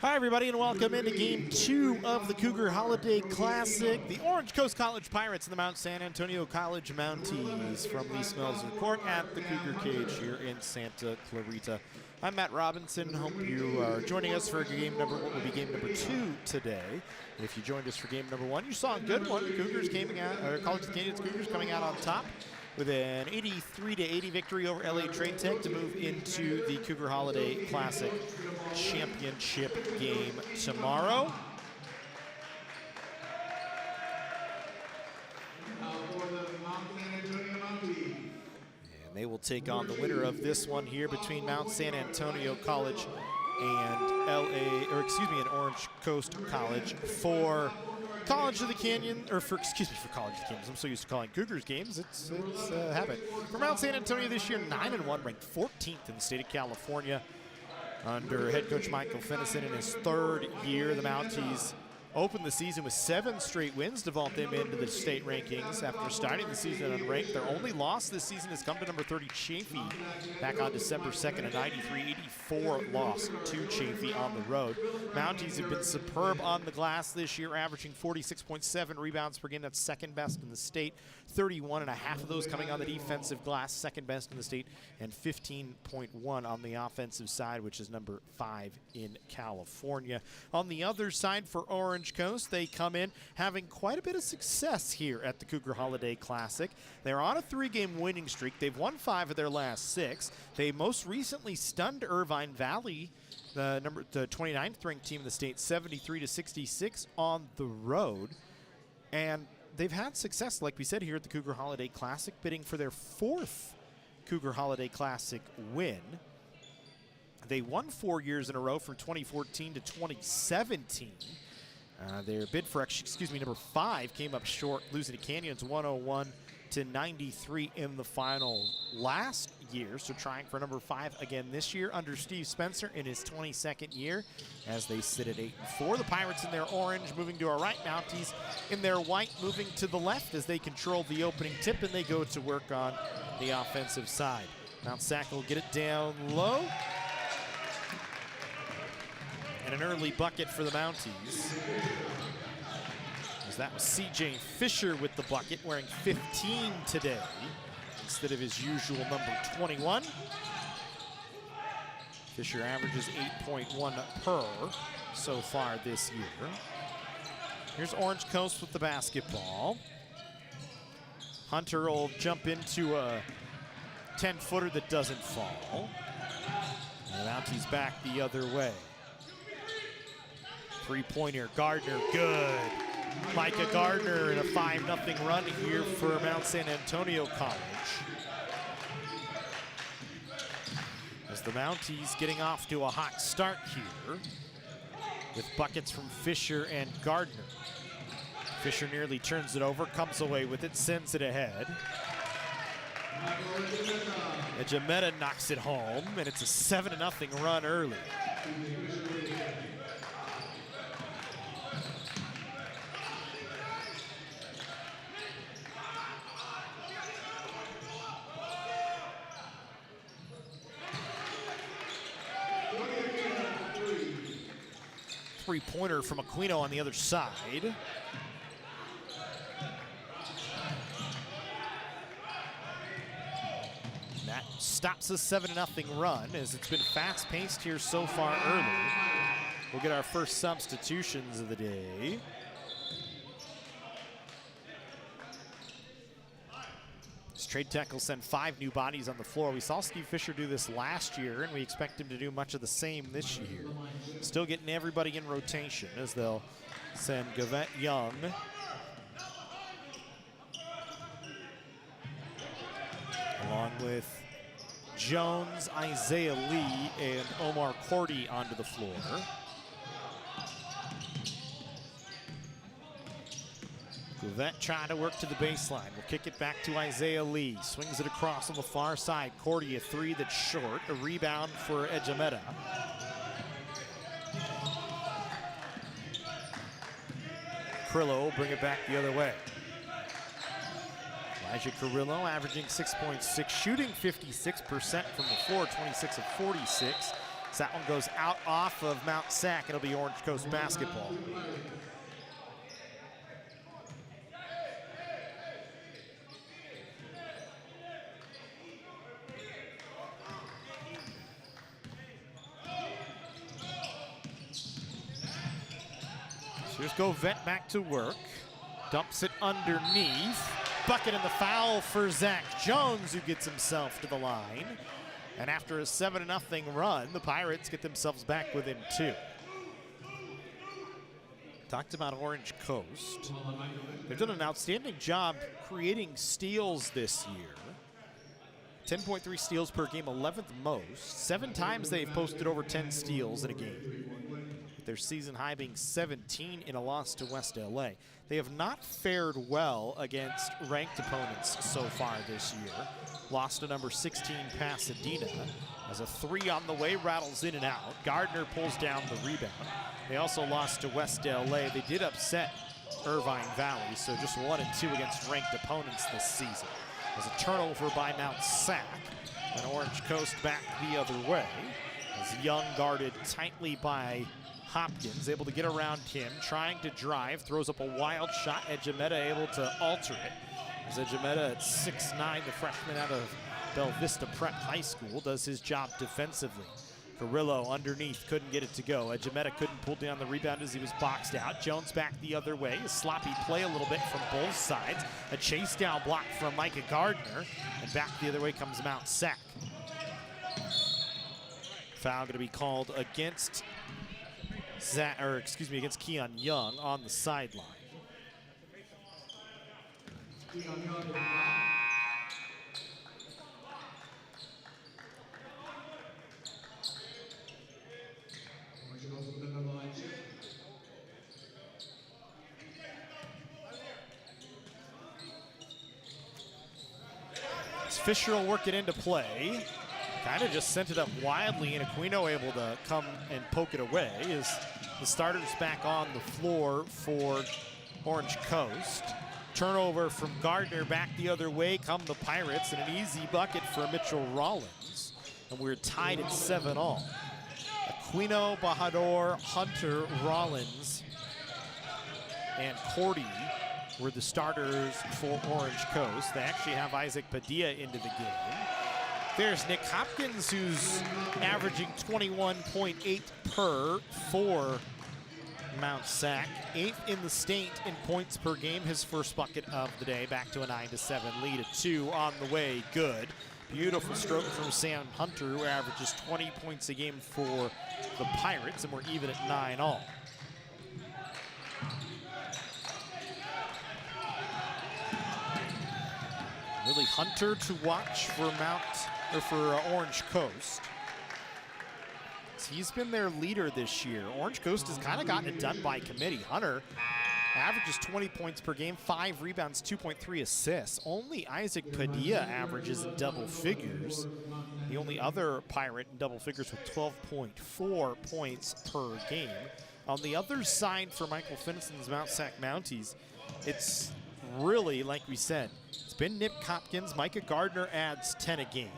Hi, everybody, and welcome into Game 2 of the Cougar Holiday Classic. The Orange Coast College Pirates and the Mount San Antonio College Mounties from the Smelser Court at the Cougar Cage here in Santa Clarita. I'm Matt Robinson. Hope you are joining us for what will be game number 2 today. If you joined us for game number 1, you saw a good one. Cougars College of Canyons Cougars coming out on top with an 83-80 victory over LA Trade Tech to move into the Cougar Holiday Classic Championship game tomorrow. And they will take on the winner of this one here between Mount San Antonio College and Orange Coast College for College of the Canyon, or for College of the Canyons. I'm so used to calling Cougars games. It's a habit. For Mount San Antonio this year, 9-1, ranked 14th in the state of California. Under head coach Michael Fennison in his 3rd year, the Mounties opened the season with 7 straight wins to vault them into the state rankings. After starting the season unranked, their only loss this season has come to number 30 Chaffee back on December 2nd, a 93-84 loss to Chaffee on the road. Mounties have been superb on the glass this year, averaging 46.7 rebounds per game. That's second best in the state. 31.5 of those coming on the defensive glass, second best in the state, and 15.1 on the offensive side, which is number 5 in California. On the other side for Orange Coast, they come in having quite a bit of success here at the Cougar Holiday Classic. They're on a 3-game winning streak. They've won 5 of their last 6. They most recently stunned Irvine Valley, the 29th ranked team in the state, 73-66 on the road. And they've had success, like we said, here at the Cougar Holiday Classic, bidding for their 4th Cougar Holiday Classic win. They won 4 years in a row from 2014 to 2017. Their bid for, number 5 came up short, losing to Canyons 101-93 in the final last year. So trying for number 5 again this year under Steve Smelser in his 22nd year as they sit at 8-4. The Pirates in their orange moving to our right, Mounties in their white moving to the left as they control the opening tip and they go to work on the offensive side. Mount Sac will get it down low. And an early bucket for the Mounties. As that was C.J. Fisher with the bucket, wearing 15 today instead of his usual number 21. Fisher averages 8.1 per so far this year. Here's Orange Coast with the basketball. Hunter will jump into a 10-footer that doesn't fall. And the Mounties back the other way. 3-pointer, Gardner, good. Micah Gardner in a 5-0 run here for Mount San Antonio College. As the Mounties getting off to a hot start here with buckets from Fisher and Gardner. Fisher nearly turns it over, comes away with it, sends it ahead. Ejimeta knocks it home, and it's a 7-0 run early. Three-pointer from Aquino on the other side. That stops a 7-0 run as it's been fast-paced here so far early. We'll get our first substitutions of the day. Trade Tech will send 5 new bodies on the floor. We saw Steve Fisher do this last year, and we expect him to do much of the same this year. Still getting everybody in rotation as they'll send Gavette Young, along with Jones, Isaiah Lee, and Omar Cordy onto the floor. Gavette trying to work to the baseline. We'll kick it back to Isaiah Lee. Swings it across on the far side. Cordy, a 3 that's short. A rebound for Ejimeta. Crillo will bring it back the other way. Elijah Carrillo averaging 6.6, shooting 56% from the floor, 26 of 46. So that one goes out off of Mount Sac. It'll be Orange Coast basketball. So just go Vet back to work. Dumps it underneath. Bucket and the foul for Zach Jones, who gets himself to the line. And after a 7-0 run, the Pirates get themselves back within 2. Talked about Orange Coast. They've done an outstanding job creating steals this year. 10.3 steals per game, 11th most. 7 times they've posted over 10 steals in a game. Their season high being 17 in a loss to West LA. They have not fared well against ranked opponents so far this year. Lost to number 16 Pasadena. As a 3 on the way, rattles in and out. Gardner pulls down the rebound. They also lost to West LA. They did upset Irvine Valley, so just 1 and 2 against ranked opponents this season. As a turnover by Mount Sac, and Orange Coast back the other way. As Young guarded tightly by Hopkins, able to get around him, trying to drive, throws up a wild shot. Edgemeta able to alter it. As Edgemeta at 6'9", the freshman out of Bella Vista Prep High School, does his job defensively. Carrillo underneath, couldn't get it to go. Edgemeta couldn't pull down the rebound as he was boxed out. Jones back the other way. A sloppy play a little bit from both sides. A chase down block from Micah Gardner. And back the other way comes Mount Sac. Foul going to be called against against Keon Young on the sideline. Fisher will work it into play. Kind of just sent it up wildly, and Aquino able to come and poke it away as the starters back on the floor for Orange Coast. Turnover from Gardner back the other way come the Pirates, and an easy bucket for Mitchell Rollins. And we're tied at 7-all. Aquino, Bajador, Hunter, Rollins, and Cordy were the starters for Orange Coast. They actually have Isaac Padilla into the game. There's Nick Hopkins, who's averaging 21.8 per for Mount Sac. 8th in the state in points per game. His first bucket of the day. Back to a 9-7 lead. A 2 on the way. Good. Beautiful stroke from Sam Hunter, who averages 20 points a game for the Pirates, and we're even at 9-all. Really Hunter to watch for Orange Coast. He's been their leader this year. Orange Coast has kind of gotten it done by committee. Hunter averages 20 points per game, 5 rebounds, 2.3 assists. Only Isaac Padilla averages in double figures. The only other Pirate in double figures with 12.4 points per game. On the other side for Michael Finnison's Mount Sac Mounties, it's really, like we said, it's been Nick Hopkins. Micah Gardner adds 10 a game.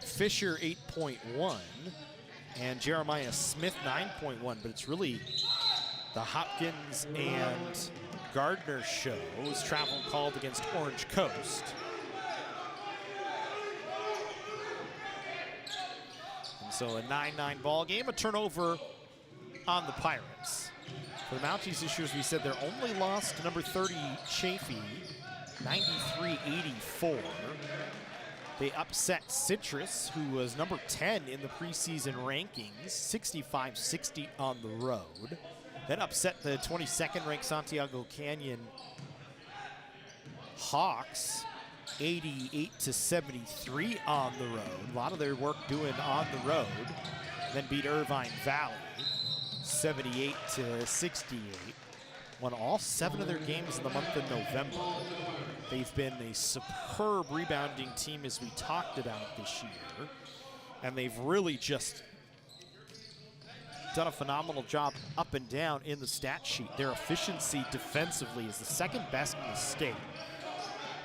Fisher 8.1. And Jeremiah Smith 9.1. But it's really the Hopkins and Gardner show. It was travel called against Orange Coast. And so a 9-9 ball game. A turnover on the Pirates. For the Mounties this year, as we said, their only loss to number 30, Chafee, 93-84. They upset Citrus, who was number 10 in the preseason rankings, 65-60 on the road. Then upset the 22nd ranked Santiago Canyon Hawks, 88-73 on the road. A lot of their work doing on the road. Then beat Irvine Valley, 78-68. Won all 7 of their games in the month of November. They've been a superb rebounding team, as we talked about this year. And they've really just done a phenomenal job up and down in the stat sheet. Their efficiency defensively is the second best in the state.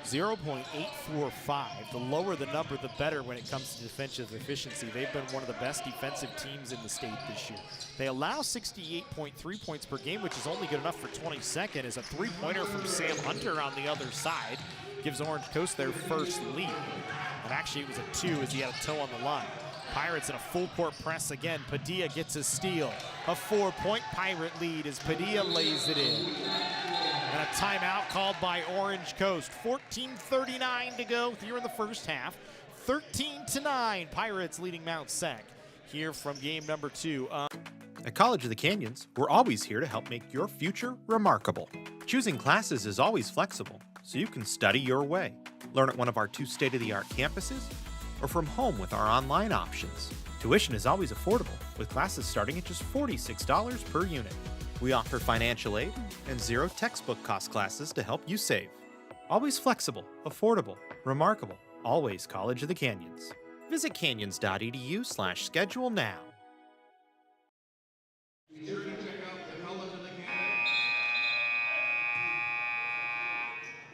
0.845. The lower the number, the better when it comes to defensive efficiency. They've been one of the best defensive teams in the state this year. They allow 68.3 points per game, which is only good enough for 22nd, as a three-pointer from Sam Hunter on the other side gives Orange Coast their first lead. And actually it was a 2 as he had a toe on the line. Pirates in a full court press again. Padilla gets a steal. A 4-point Pirate lead as Padilla lays it in. And a timeout called by Orange Coast. 14:39 to go here in the first half. 13-9, Pirates leading Mount Sac here from game number 2. At College of the Canyons, we're always here to help make your future remarkable. Choosing classes is always flexible, so you can study your way. Learn at one of our 2 state-of-the-art campuses, or from home with our online options. Tuition is always affordable, with classes starting at just $46 per unit. We offer financial aid and 0 textbook cost classes to help you save. Always flexible, affordable, remarkable. Always College of the Canyons. Visit canyons.edu/schedule now. Be sure to check out the College of the Canyons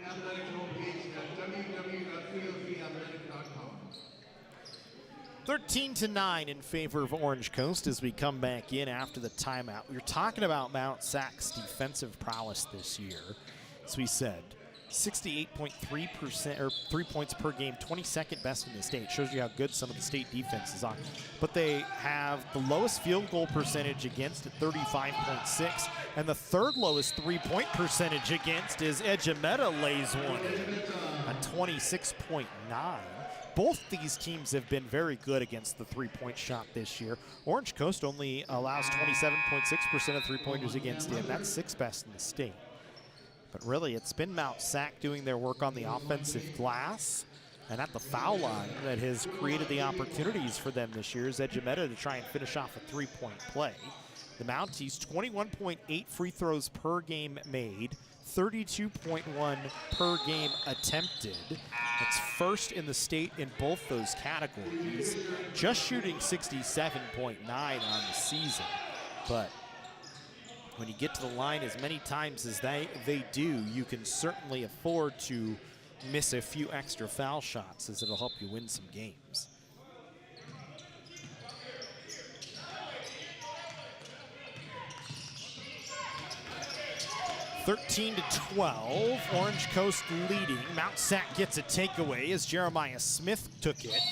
athletics homepage at www.cofcathletic.com. 13-9 in favor of Orange Coast as we come back in after the timeout. We were talking about Mount Sac's defensive prowess this year. As we said, 68.3% or 3 points per game, 22nd best in the state. Shows you how good some of the state defenses are. But they have the lowest field goal percentage against at 35.6, and the 3rd lowest 3-point percentage against is Edgemeta lays one in at 26.9. Both these teams have been very good against the 3-point shot this year. Orange Coast only allows 27.6% of 3-pointers against him. That's 6th best in the state. But really, it's been Mount Sac doing their work on the offensive glass and at the foul line that has created the opportunities for them this year. Is Edgemeta to try and finish off a 3-point play. The Mounties, 21.8 free throws per game made, 32.1 per game attempted. That's first in the state in both those categories. Just shooting 67.9 on the season. But when you get to the line as many times as they do, you can certainly afford to miss a few extra foul shots, as it'll help you win some games. (13-12), Orange Coast leading. Mount Sac gets a takeaway as Jeremiah Smith took it.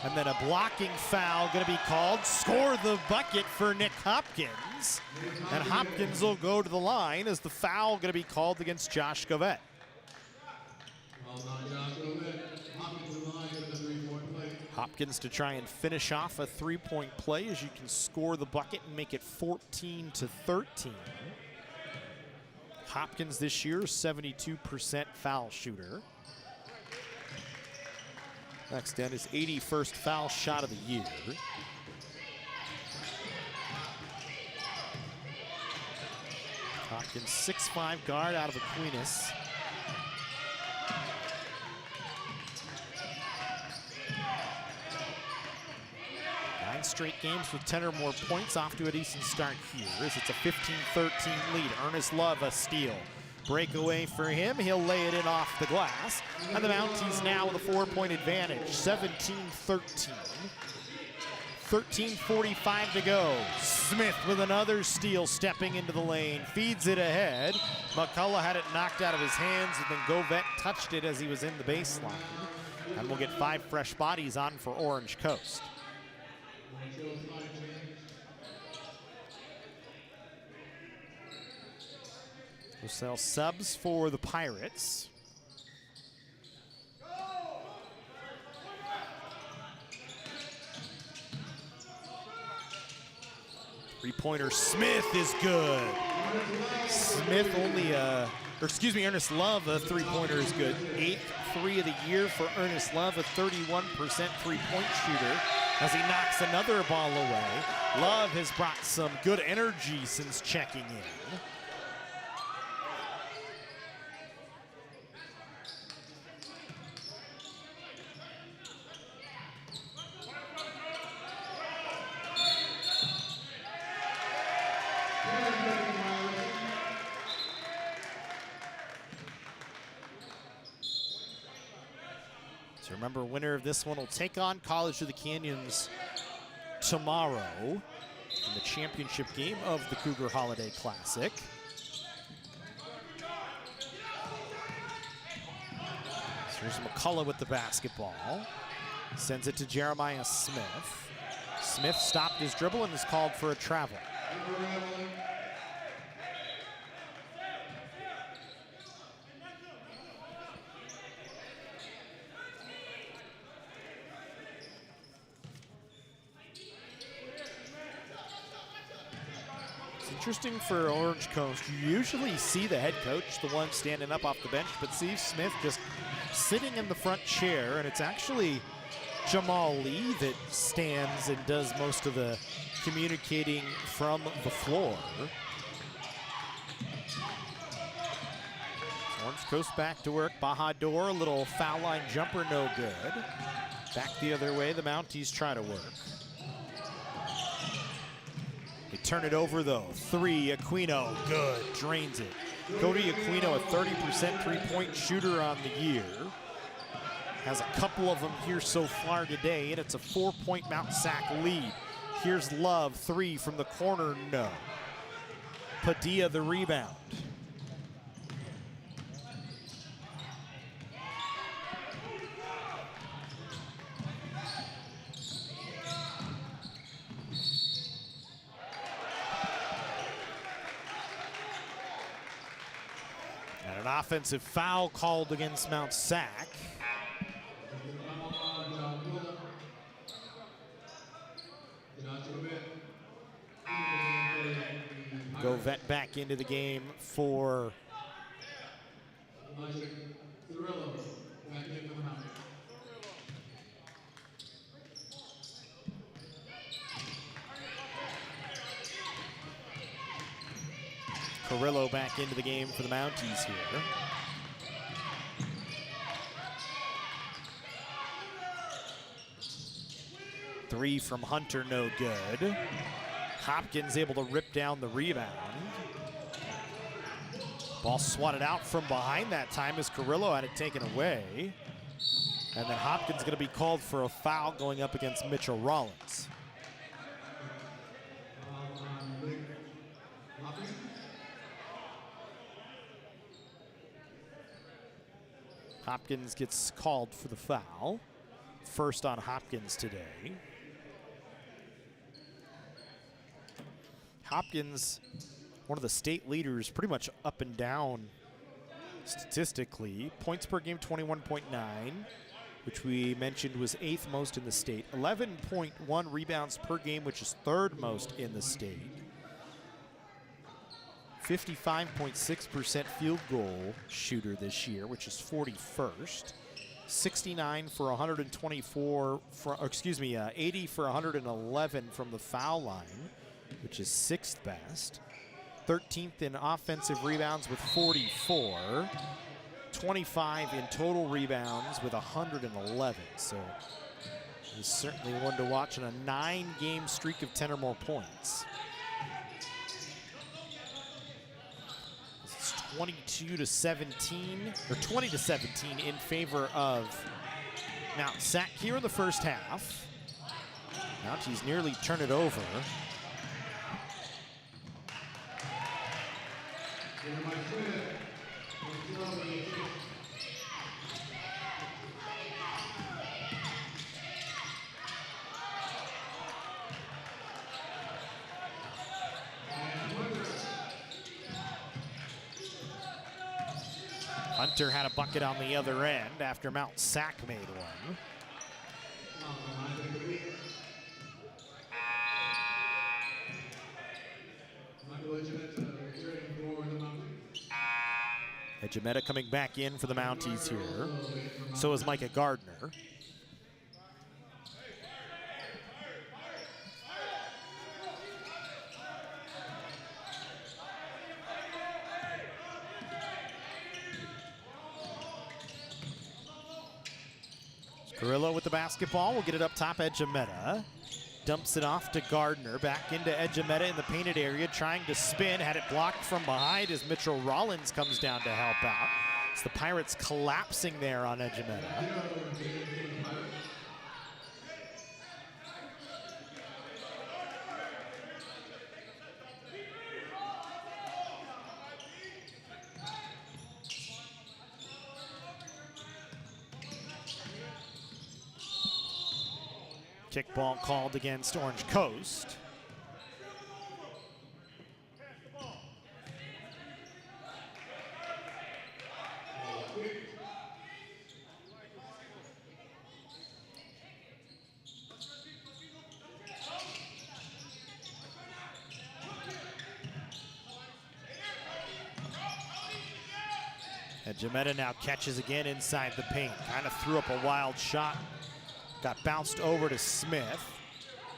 And then a blocking foul going to be called. Score the bucket for Nick Hopkins. And Hopkins will go to the line as the foul going to be called against Josh Govette. Hopkins to try and finish off a 3-point play as you can score the bucket and make it 14-13. Hopkins this year, 72% foul shooter. Next down his 81st foul shot of the year. Hopkins, 6'5" guard out of Aquinas. Nine straight games with 10 or more points, off to a decent start here as it's a 15-13 lead. Ernest Love a steal. Breakaway for him, he'll lay it in off the glass. And the Mounties now with a 4-point advantage, 17-13. 13:45 to go. Smith with another steal, stepping into the lane, feeds it ahead. McCullough had it knocked out of his hands, and then Govette touched it as he was in the baseline. And we'll get 5 fresh bodies on for Orange Coast. We'll sell subs for the Pirates. Three-pointer Smith is good. Smith Ernest Love, a three-pointer is good. 8th three of the year for Ernest Love, a 31% three-point shooter as he knocks another ball away. Love has brought some good energy since checking in. So remember, winner of this one will take on College of the Canyons tomorrow in the championship game of the Cougar Holiday Classic. So here's McCullough with the basketball. Sends it to Jeremiah Smith. Smith stopped his dribble and is called for a travel. Interesting for Orange Coast. You usually see the head coach, the one standing up off the bench, but Steve Smith just sitting in the front chair, and it's actually Jamal Lee that stands and does most of the communicating from the floor. Orange Coast back to work. Bahadur, a little foul line jumper, no good. Back the other way, the Mounties try to work. They turn it over though. 3, Aquino, good, drains it. Cody Aquino, a 30% three-point shooter on the year. Has a couple of them here so far today, and it's a 4-point Mount Sac lead. Here's Love, 3 from the corner, no. Padilla the rebound. An offensive foul called against Mount Sac. Go vet back into the game for Carrillo back into the game for the Mounties here. Three from Hunter, no good. Hopkins able to rip down the rebound. Ball swatted out from behind that time as Carrillo had it taken away. And then Hopkins going to be called for a foul going up against Mitchell Rollins. Hopkins gets called for the foul. First on Hopkins today. Hopkins, one of the state leaders, pretty much up and down statistically. Points per game, 21.9, which we mentioned was 8th most in the state. 11.1 rebounds per game, which is 3rd most in the state. 55.6% field goal shooter this year, which is 41st. 69 for 124, 80 for 111 from the foul line, which is 6th best. 13th in offensive rebounds with 44. 25 in total rebounds with 111. So he's certainly one to watch in a 9-game streak of 10 or more points. 22 to 17, or 20 to 17 in favor of Mount Sac here in the first half. Mounties nearly turn it over. Hunter had a bucket on the other end after Mount Sac made one. Edgemeta coming back in for the Mounties here. So is Micah Gardner. Carrillo with the basketball. We'll get it up top. Edgemeta dumps it off to Gardner. Back into Edgemeta in the painted area, trying to spin. Had it blocked from behind as Mitchell Rollins comes down to help out. It's the Pirates collapsing there on Edgemeta. Kickball called against Orange Coast. Edgemeta now catches again inside the paint. Kind of threw up a wild shot. Got bounced over to Smith.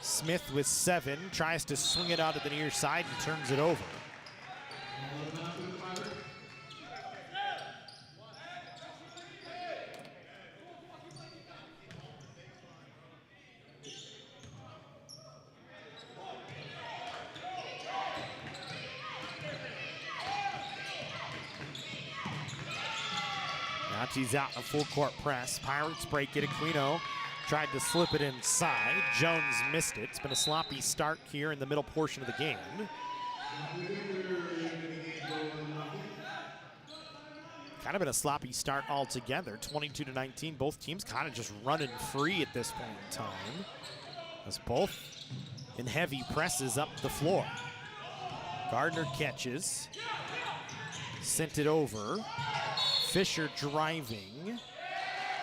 Smith with 7, tries to swing it out to the near side and turns it over. Nachi's out in a full court press. Pirates break it. Aquino tried to slip it inside. Jones missed it. It's been a sloppy start here in the middle portion of the game. Kind of been a sloppy start altogether. 22-19. Both teams kind of just running free at this point in time, as both in heavy presses up the floor. Gardner catches. Sent it over. Fisher driving.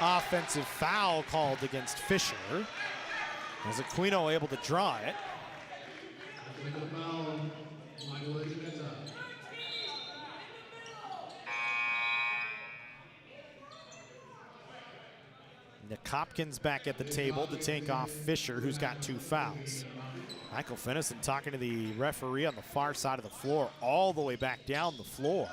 Offensive foul called against Fisher. As Aquino able to draw it. Nick Hopkins back at the table to take off Fisher, who's got 2 fouls. Michael Finnison talking to the referee on the far side of the floor, all the way back down the floor.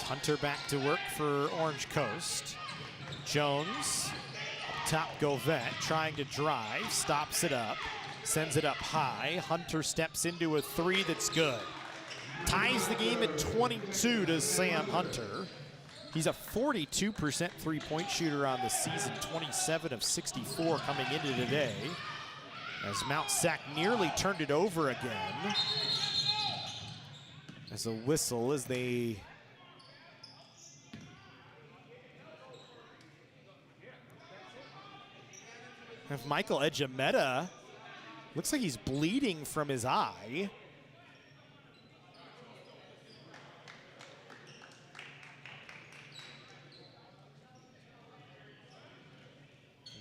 Hunter back to work for Orange Coast. Jones, up top Govette, trying to drive, stops it up, sends it up high. Hunter steps into a 3 that's good. Ties the game at 22 to Sam Hunter. He's a 42% three-point shooter on the season, 27 of 64 coming into today. As Mount Sac nearly turned it over again. As a whistle as they have Michael Edgemeta. Looks like he's bleeding from his eye.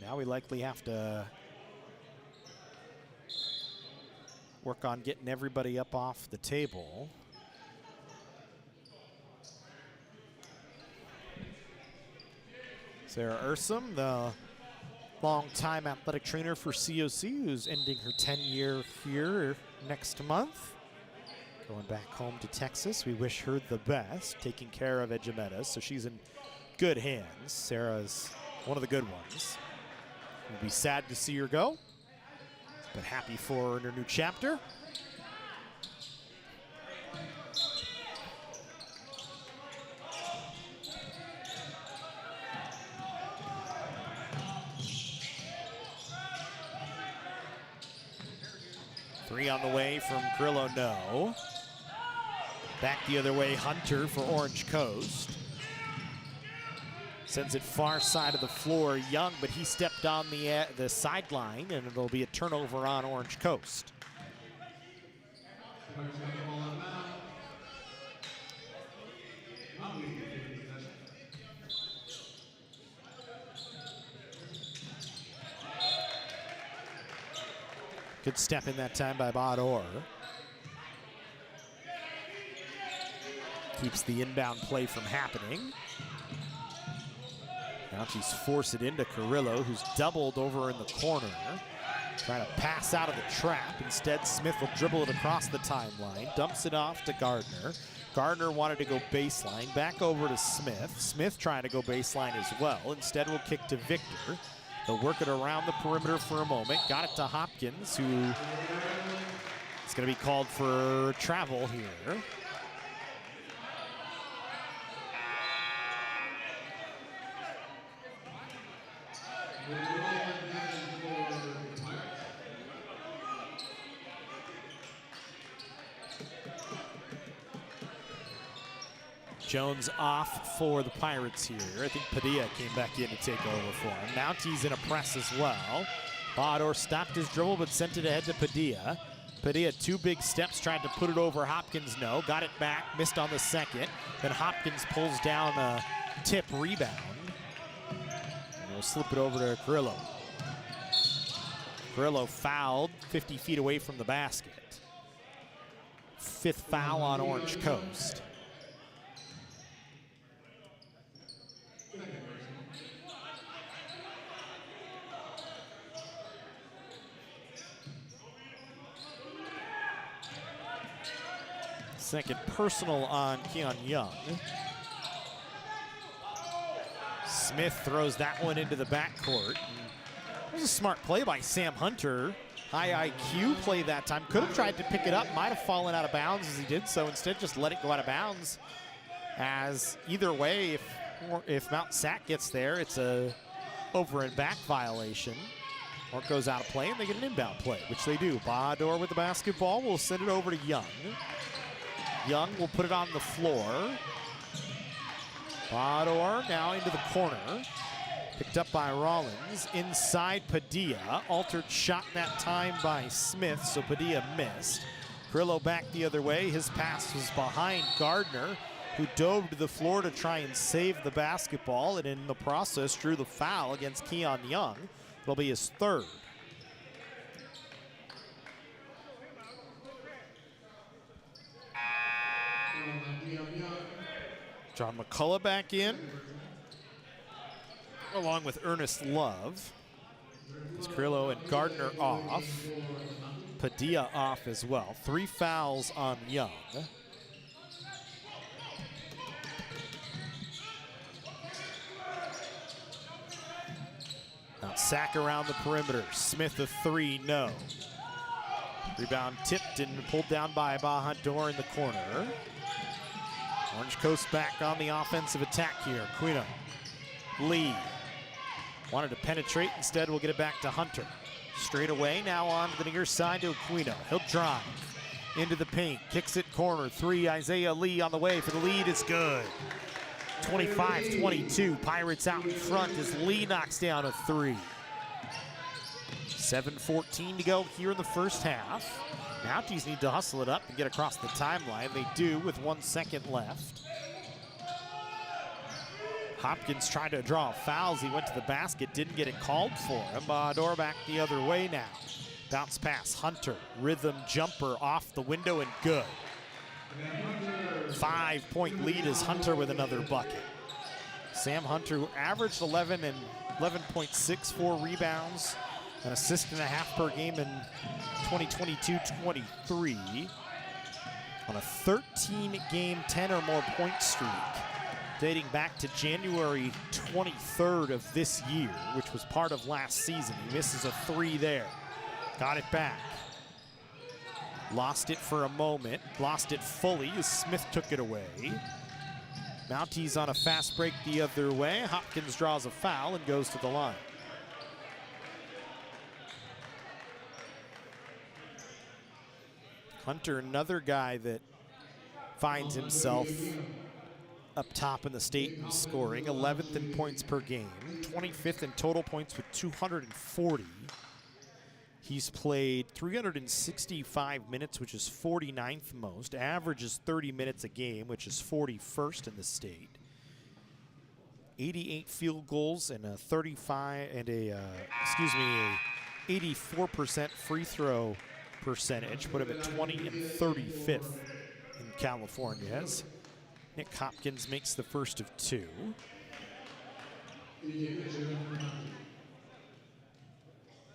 Now we likely have to work on getting everybody up off the table. Sarah Ursum, the longtime athletic trainer for COC, who's ending her 10-year here next month. Going back home to Texas. We wish her the best, taking care of Edgemeta, so she's in good hands. Sarah's one of the good ones. We'll be sad to see her go, but happy for her in her new chapter. Three on the way from Grillo, no. Back the other way, Hunter for Orange Coast. Sends it far side of the floor, Young, but he stepped on the sideline, and it'll be a turnover on Orange Coast. Good step in that time by Bador. Keeps the inbound play from happening. Now she's forced it into Carrillo, who's doubled over in the corner. Trying to pass out of the trap. Instead, Smith will dribble it across the timeline. Dumps it off to Gardner. Gardner wanted to go baseline. Back over to Smith. Smith trying to go baseline as well. Instead, will kick to Victor. They'll work it around the perimeter for a moment. Got it to Hopkins, who is going to be called for travel here. Jones off for the Pirates here. I think Padilla came back in to take over for him. Mounties in a press as well. Bahadur stopped his dribble but sent it ahead to Padilla. Padilla, 2 big steps, tried to put it over Hopkins, no. Got it back, missed on the second. Then Hopkins pulls down a tip rebound. And we'll slip it over to Carrillo. Carrillo fouled 50 feet away from the basket. 5th foul on Orange Coast. Second personal on Keon Young. Smith throws that one into the backcourt. It was a smart play by Sam Hunter. High IQ play that time. Could have tried to pick it up. Might have fallen out of bounds as he did so. Instead, just let it go out of bounds. As either way, if Mount Sac gets there, it's a over and back violation. Or it goes out of play and they get an inbound play, which they do. Bahadur with the basketball. We'll send it over to Young. Young will put it on the floor. Bahadur now into the corner. Picked up by Rollins. Inside Padilla. Altered shot that time by Smith, so Padilla missed. Carrillo back the other way. His pass was behind Gardner, who dove to the floor to try and save the basketball, and in the process drew the foul against Keon Young. It'll be his 3rd. John McCullough back in, along with Ernest Love. It's Carrillo and Gardner off. Padilla off as well. 3 fouls on Young. Now Sack around the perimeter. Smith a 3, no. Rebound tipped and pulled down by Bahadur in the corner. Orange Coast back on the offensive attack here. Aquino, Lee, wanted to penetrate. Instead, we'll get it back to Hunter. Straight away, now on to the near side to Aquino. He'll drive into the paint. Kicks it corner. 3, Isaiah Lee on the way for the lead. It's good. 25-22. Pirates out in front as Lee knocks down a 3. 7:14 to go here in the first half. Mounties need to hustle it up and get across the timeline. They do with 1 second left. Hopkins tried to draw fouls. He went to the basket, didn't get it called for him. Bahadur back the other way now. Bounce pass, Hunter, rhythm jumper off the window and good. 5-point lead is Hunter with another bucket. Sam Hunter, who averaged 11.64 rebounds, an assist and a half per game in 2022-23 on a 13-game, 10 or more point streak dating back to January 23rd of this year, which was part of last season. He misses a 3 there. Got it back. Lost it for a moment. Lost it fully as Smith took it away. Mounties on a fast break the other way. Hopkins draws a foul and goes to the line. Hunter, another guy that finds himself up top in the state in scoring, 11th in points per game, 25th in total points with 240. He's played 365 minutes, which is 49th most. Averages 30 minutes a game, which is 41st in the state. 88 field goals and a 84% free throw percentage, put him at 20 and 35th in California. As Nick Hopkins makes the first of 2.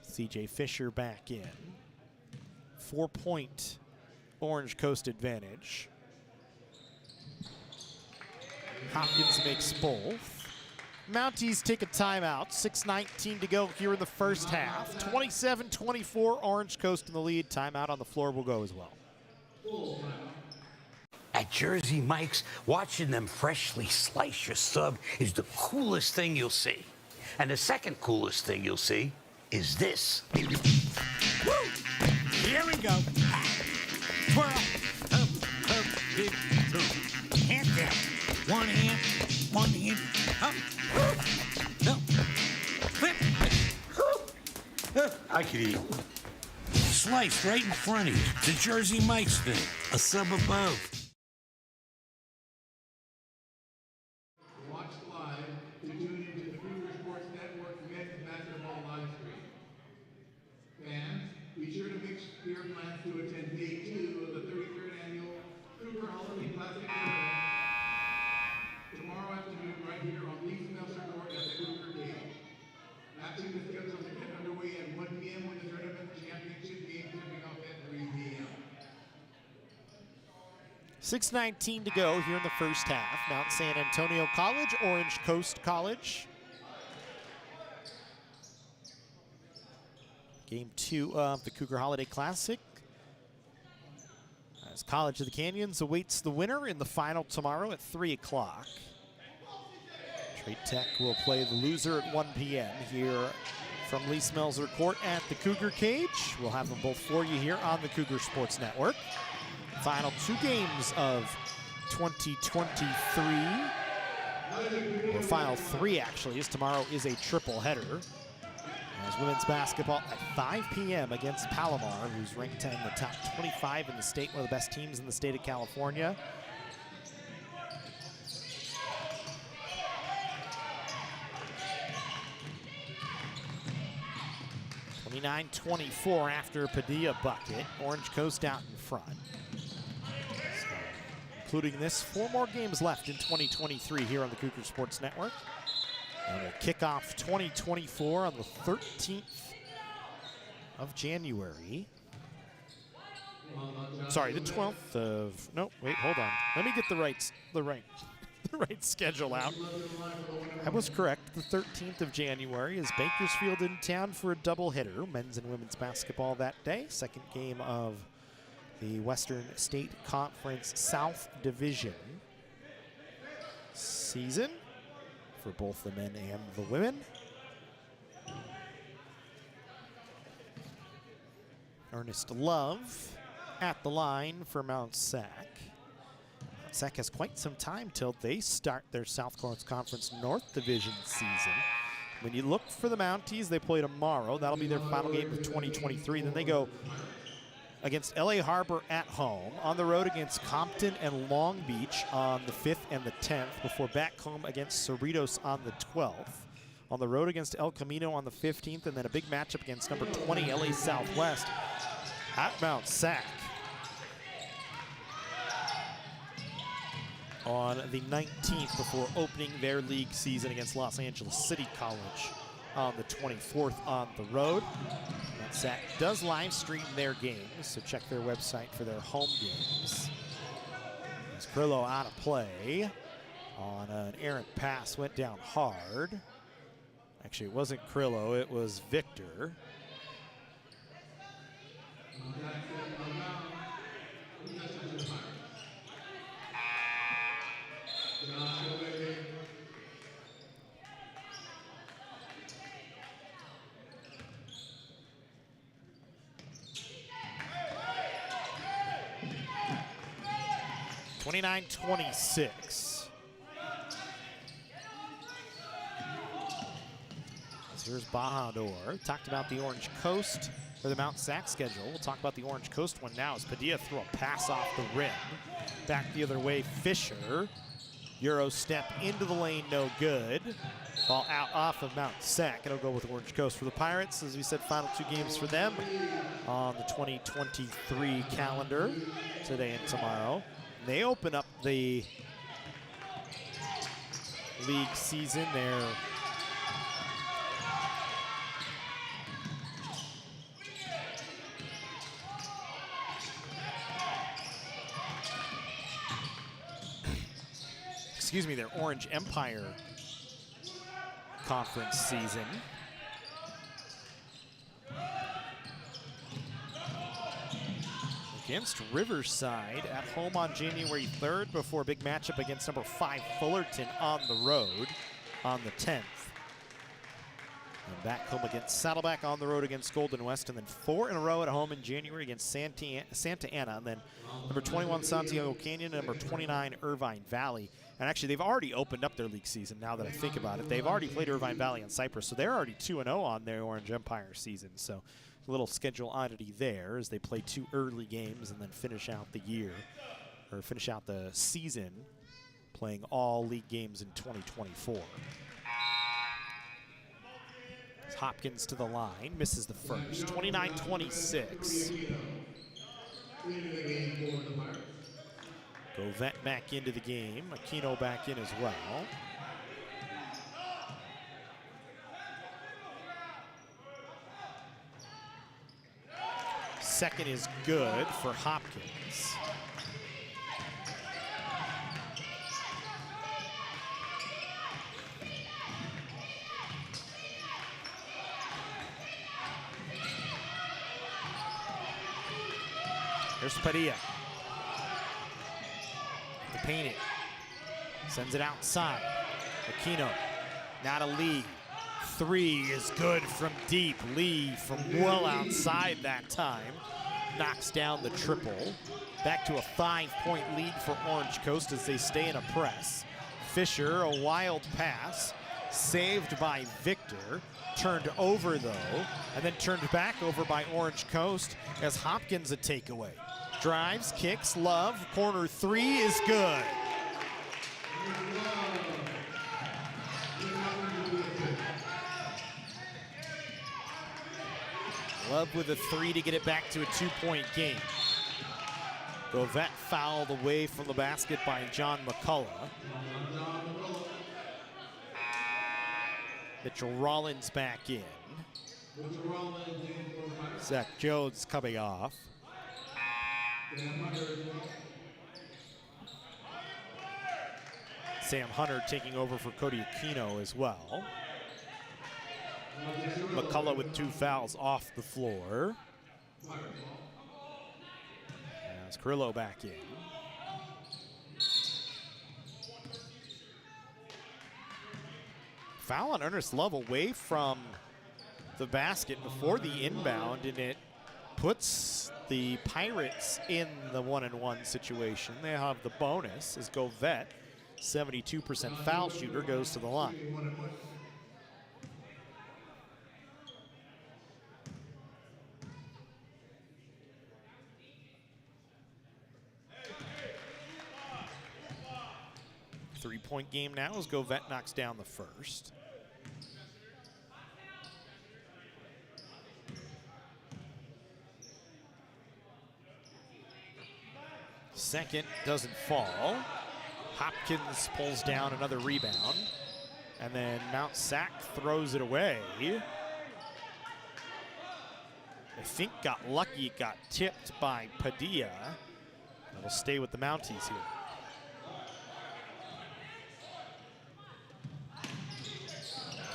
CJ Fisher back in. 4-point Orange Coast advantage. Hopkins makes both. Mounties take a timeout. 6:19 to go here in the first half. 27-24, Orange Coast in the lead. Timeout on the floor will go as well. At Jersey Mike's, watching them freshly slice your sub is the coolest thing you'll see. And the second coolest thing you'll see is this. Woo! Here we go. Twirl. Up, dip, hand down. One hand, up. No. Flip. I could eat. Sliced right in front of you. The Jersey Mike's thing. A sub above. Watch live to tune into the Cougar Sports Network men's basketball live stream. Fans, be sure to make your plans to attend day 2 of the 33rd annual Cougar Holiday Classic tournament tomorrow afternoon right here on the Smelser court at the Cougar Cage. Matching the schedules to get underway at 1 p.m. with the tournament championship game tipping off at 3 p.m. 6:19 to go here in the first half. Mount San Antonio College, Orange Coast College. Game 2 of the Cougar Holiday Classic. As College of the Canyons awaits the winner in the final tomorrow at 3 o'clock. Trade Tech will play the loser at 1 p.m. here from Lee Smelser Court at the Cougar Cage. We'll have them both for you here on the Cougar Sports Network. Final 2 games of 2023, or final 3 actually, as tomorrow is a triple header. As women's basketball at 5 p.m. against Palomar, who's ranked in the top 25 in the state, one of the best teams in the state of California. (29-24) after Padilla bucket. Orange Coast out in front. Including this, 4 more games left in 2023 here on the Cougar Sports Network. And we'll kick off 2024 on the 13th of January. Sorry, the 12th of, no, wait, hold on. Let me get the right schedule out. I was correct. The 13th of January is Bakersfield in town for a doubleheader, men's and women's basketball that day. Second game of the Western State Conference South Division season for both the men and the women. Ernest Love at the line for Mount Sac. Mount Sac has quite some time till they start their South Coast Conference North Division season. When you look for the Mounties, they play tomorrow. That'll be their final game of 2023. Then they go against LA Harbor at home, on the road against Compton and Long Beach on the 5th and the 10th, before back home against Cerritos on the 12th, on the road against El Camino on the 15th, and then a big matchup against number 20 LA Southwest at Mount Sac on the 19th, before opening their league season against Los Angeles City College on the 24th on the road. Mount Sac does live stream their games, so check their website for their home games. As Crillo out of play on an errant pass, went down hard. Actually, it wasn't Crillo, it was Victor. (29-26). Here's Bajador. Talked about the Orange Coast, or the Mount Sac schedule. We'll talk about the Orange Coast one now as Padilla threw a pass off the rim. Back the other way, Fisher. Euro step into the lane, no good. Ball out off of Mount Sac. It'll go with Orange Coast for the Pirates. As we said, final 2 games for them on the 2023 calendar today and tomorrow. They open up the league season there. Excuse me, their Orange Empire conference season. Against Riverside at home on January 3rd before a big matchup against number 5 Fullerton on the road on the 10th. And back home against Saddleback, on the road against Golden West, and then 4 in a row at home in January against Santa Ana, and then number 21 Santiago Canyon, and number 29 Irvine Valley. And actually, they've already opened up their league season now that I think about it. They've already played Irvine Valley and Cypress, so they're already 2-0 on their Orange Empire season. So a little schedule oddity there as they play 2 early games and then finish out the year, or finish out the season playing all league games in 2024. Hopkins to the line, misses the first, 29-26. Govette back into the game, Aquino back in as well. Second is good for Hopkins. Here's Padilla. To paint it. Sends it outside. Aquino. Not a Lee. 3 is good from deep. Lee from well outside that time. Knocks down the triple. Back to a 5-point lead for Orange Coast as they stay in a press. Fisher, a wild pass. Saved by Victor. Turned over though, and then turned back over by Orange Coast as Hopkins a takeaway. Drives, kicks, Love, corner 3 is good. Love with a 3 to get it back to a 2-point game. Govette fouled away from the basket by John McCullough. Mitchell Rollins back in. Zach Jones coming off. Sam Hunter taking over for Cody Aquino as well. McCullough with 2 fouls off the floor. As Carrillo back in. Foul on Ernest Love away from the basket before the inbound, and it puts the Pirates in the 1-and-1 situation. They have the bonus as Govette, 72% foul shooter, goes to the line. Three-point game now as Govette knocks down the first. Second doesn't fall. Hopkins pulls down another rebound. And then Mount Sac throws it away. I think got lucky, it got tipped by Padilla. That'll stay with the Mounties here.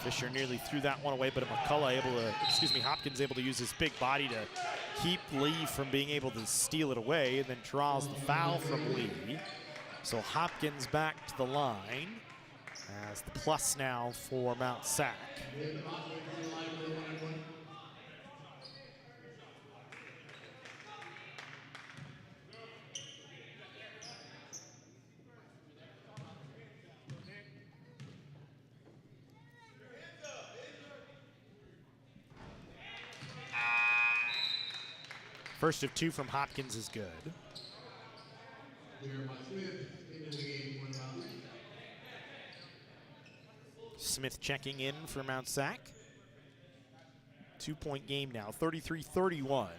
Fisher nearly threw that one away, but Hopkins able to use his big body to keep Lee from being able to steal it away, and then draws the foul from Lee. So Hopkins back to the line as the plus now for Mount Sac. First of 2 from Hopkins is good. Smith checking in for Mount Sac. 2-point game now, 33-31.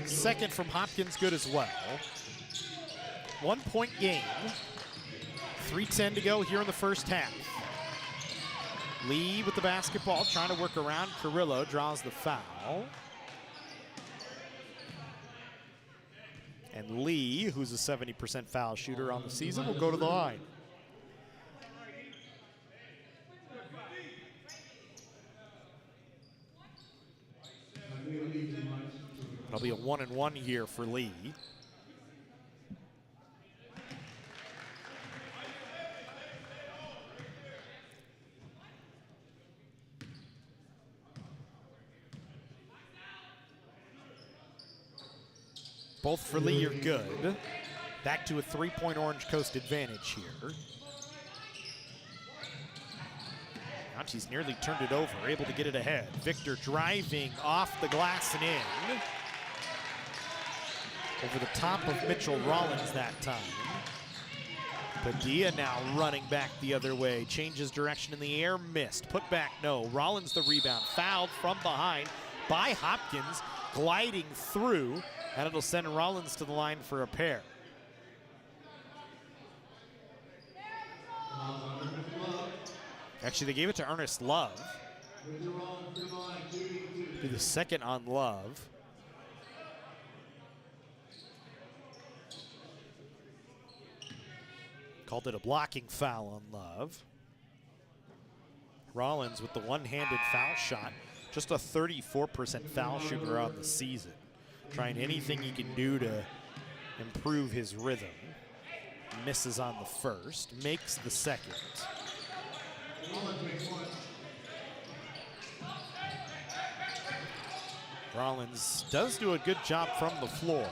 Second from Hopkins, good as well. 1-point game. 3:10 to go here in the first half. Lee with the basketball, trying to work around Carrillo, draws the foul. And Lee, who's a 70% foul shooter on the season, will go to the line. It'll be a 1-and-1 here for Lee. Both for Lee are good. Back to a 3-point Orange Coast advantage here. Mounties nearly turned it over, able to get it ahead. Victor driving off the glass and in. Over the top of Mitchell Rollins that time. Padilla now running back the other way. Changes direction in the air, missed. Put back, no. Rollins the rebound. Fouled from behind by Hopkins, gliding through, and it'll send Rollins to the line for a pair. Actually, they gave it to Ernest Love. Be the second on Love. Called it a blocking foul on Love. Rollins with the one-handed foul shot. Just a 34% foul shooter on the season. Trying anything he can do to improve his rhythm. Misses on the first, makes the second. Rollins does do a good job from the floor.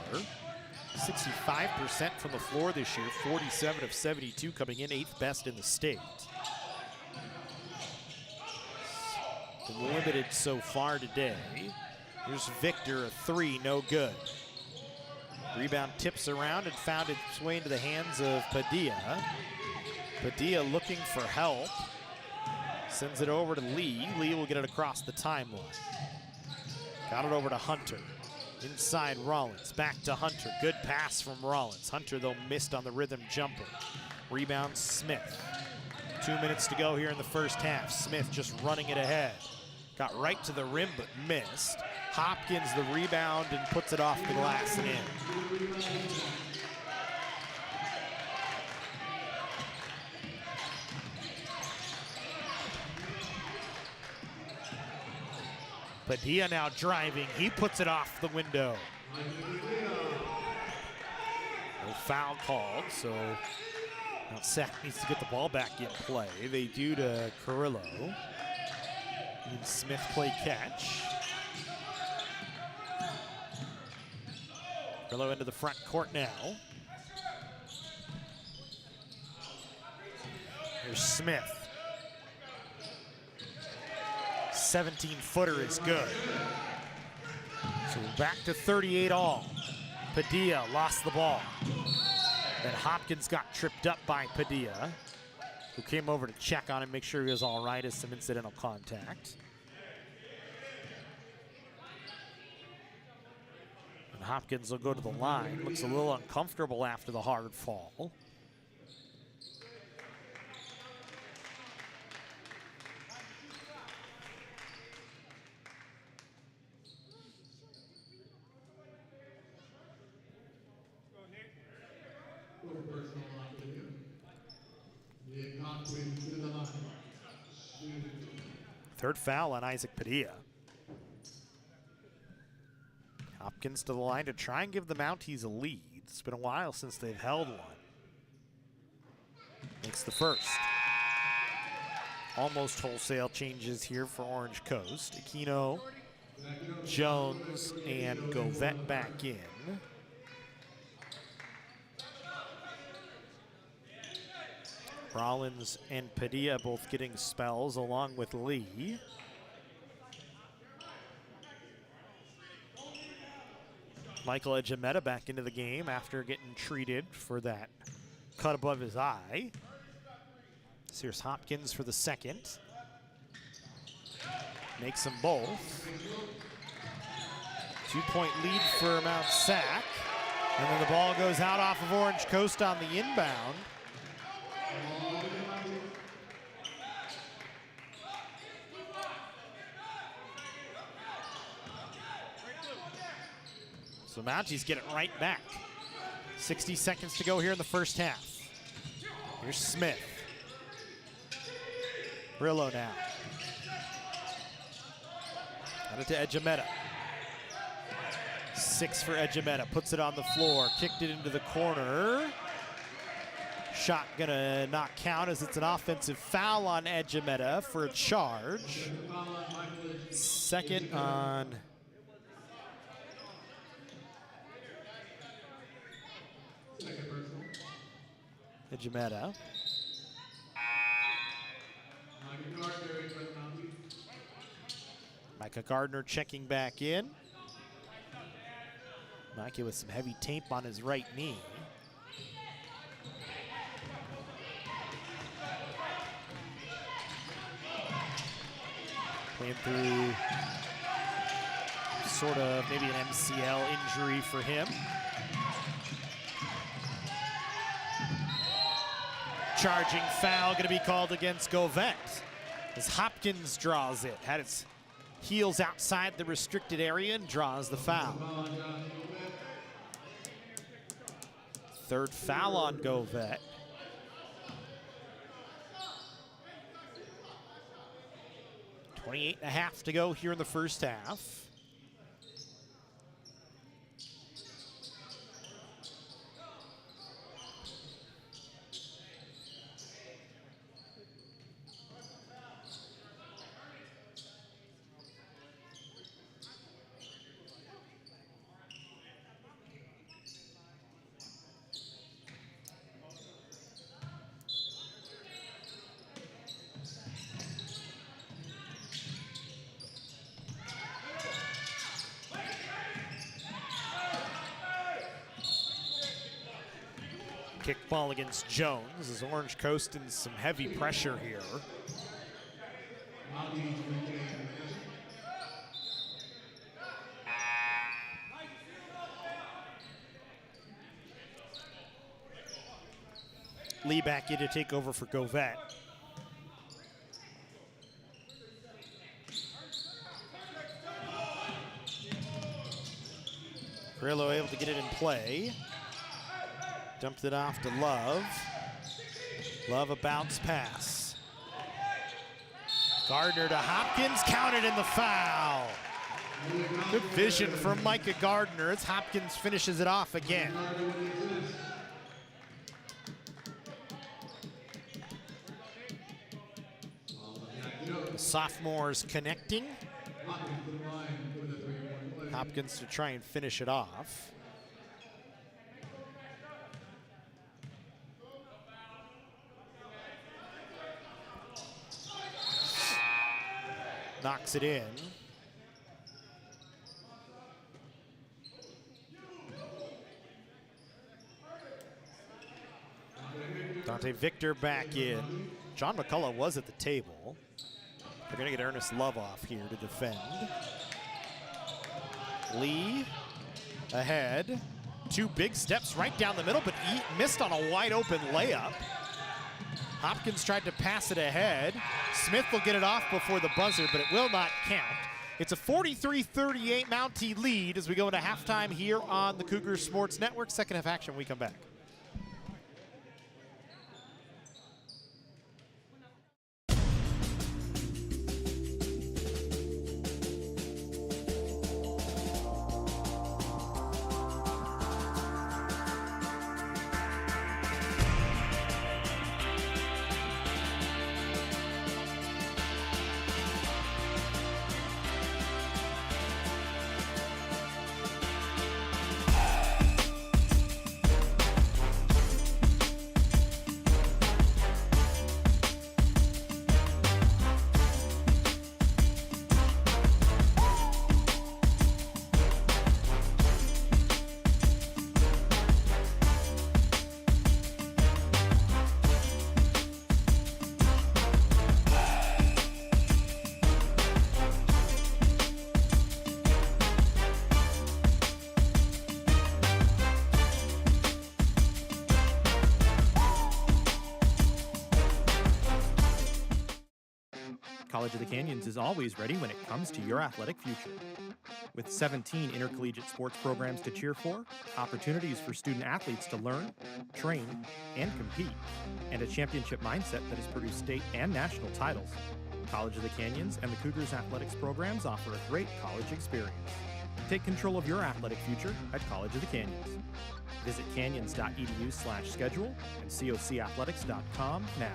65% from the floor this year, 47 of 72 coming in, 8th best in the state. Limited so far today. Here's Victor, a 3, no good. Rebound tips around and found its way into the hands of Padilla. Padilla looking for help. Sends it over to Lee. Lee will get it across the timeline. Got it over to Hunter. Inside Rollins, back to Hunter. Good pass from Rollins. Hunter, though, missed on the rhythm jumper. Rebound, Smith. 2 minutes to go here in the first half. Smith just running it ahead. Got right to the rim, but missed. Hopkins the rebound and puts it off the glass and in. Padilla now driving. He puts it off the window. No foul called, so now Sack needs to get the ball back in play. They do to Carrillo. And Smith play catch. Carrillo into the front court now. Here's Smith. 17-footer is good. So back to 38 all. Padilla lost the ball. Then Hopkins got tripped up by Padilla, who came over to check on him, make sure he was all right as some incidental contact. And Hopkins will go to the line. Looks a little uncomfortable after the hard fall. Third foul on Isaac Padilla. Hopkins to the line to try and give the Mounties a lead. It's been a while since they've held one. Makes the first. Almost wholesale changes here for Orange Coast. Aquino, Jones, and Govette back in. Rollins and Padilla both getting spells along with Lee. Michael Ejimeta back into the game after getting treated for that cut above his eye. So here's Hopkins for the second. Makes them both. 2-point lead for Mount Sac. And then the ball goes out off of Orange Coast on the inbound. So Mounties get it right back. 60 seconds to go here in the first half. Here's Smith. Brillo now. Got it to Edgemeta. 6 for Edgemeta. Puts it on the floor. Kicked it into the corner. Shot gonna not count as it's an offensive foul on Edgemeta for a charge. Second on Edgemeta. Micah Gardner checking back in. Micah with some heavy tape on his right knee. Playing through sort of maybe an MCL injury for him. Charging foul going to be called against Govette as Hopkins draws it. Had its heels outside the restricted area and draws the foul. Third foul on Govette. 28.5 to go here in the first half. Kick ball against Jones as Orange Coast in some heavy pressure here. Lee back in to take over for Govette. Grillo able to get it in play. Dumped it off to Love. Love a bounce pass. Gardner to Hopkins, counted in the foul. Good vision from Micah Gardner as Hopkins finishes it off again. The sophomores connecting. Hopkins to try and finish it off. Knocks it in. Dante Victor back in. John McCullough was at the table. They're going to get Ernest Love off here to defend. Lee ahead. 2 big steps right down the middle, but he missed on a wide open layup. Hopkins tried to pass it ahead. Smith will get it off before the buzzer, but it will not count. It's a 43-38 Mountie lead as we go into halftime here on the Cougars Sports Network. Second half action when we come back. College of the Canyons is always ready when it comes to your athletic future. With 17 intercollegiate sports programs to cheer for, opportunities for student athletes to learn, train, and compete, and a championship mindset that has produced state and national titles, College of the Canyons and the Cougars athletics programs offer a great college experience. Take control of your athletic future at College of the Canyons. Visit canyons.edu/schedule and cocathletics.com now.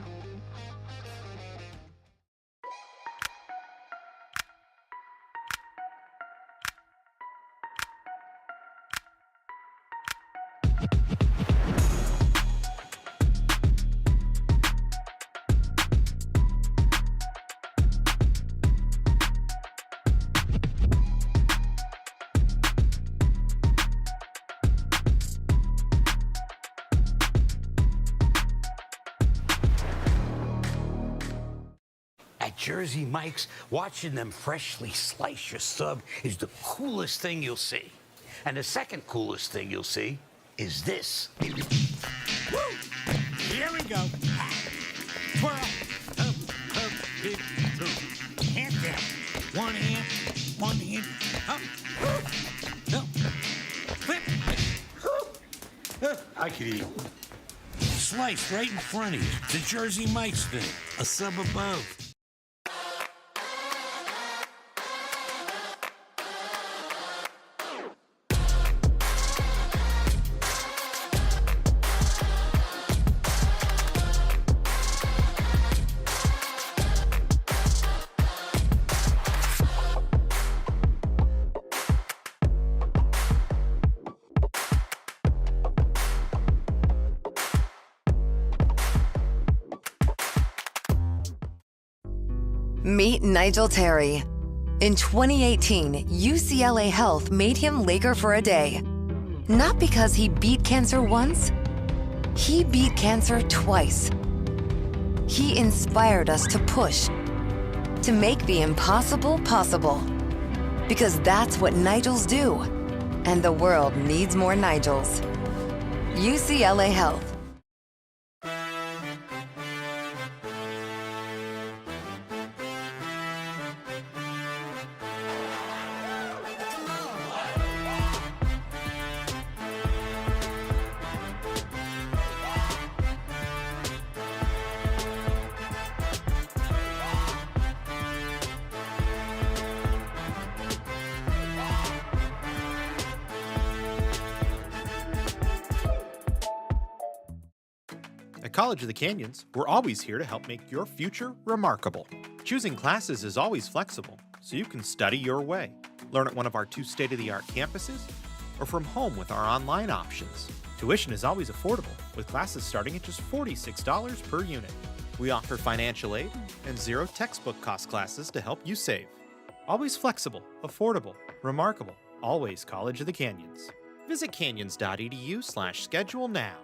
At Jersey Mike's, watching them freshly slice your sub is the coolest thing you'll see. And the second coolest thing you'll see is this. Woo! Here we go. Twirl. Up, big, two. Hand down. One hand, up. Up. Flip. I could eat. Sliced right in front of you. The Jersey Mike's thing. A sub above. Meet Nigel Terry. In 2018, UCLA Health made him Laker for a day. Not because he beat cancer once, he beat cancer twice. He inspired us to push, to make the impossible possible. Because that's what Nigels do. And the world needs more Nigels. UCLA Health. At College of the Canyons, we're always here to help make your future remarkable. Choosing classes is always flexible, so you can study your way. Learn at one of our 2 state-of-the-art campuses, or from home with our online options. Tuition is always affordable, with classes starting at just $46 per unit. We offer financial aid and 0 textbook cost classes to help you save. Always flexible, affordable, remarkable. Always College of the Canyons. Visit canyons.edu/schedule now.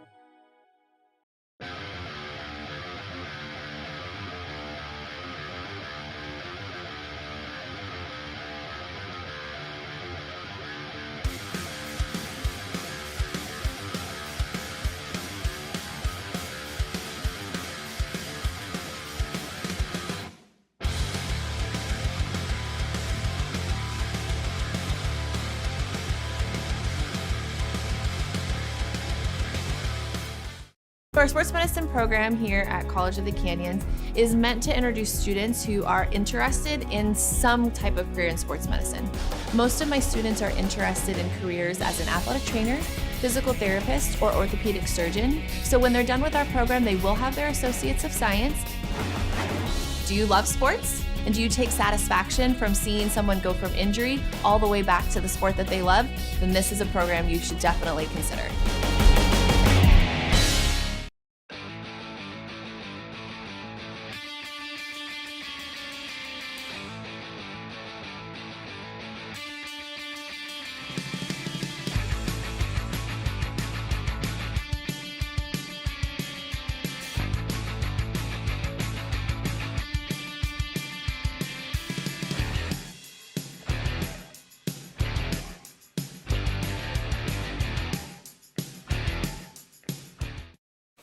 Our sports medicine program here at College of the Canyons is meant to introduce students who are interested in some type of career in sports medicine. Most of my students are interested in careers as an athletic trainer, physical therapist, or orthopedic surgeon. So when they're done with our program, they will have their Associates of Science. Do you love sports? And do you take satisfaction from seeing someone go from injury all the way back to the sport that they love? Then this is a program you should definitely consider.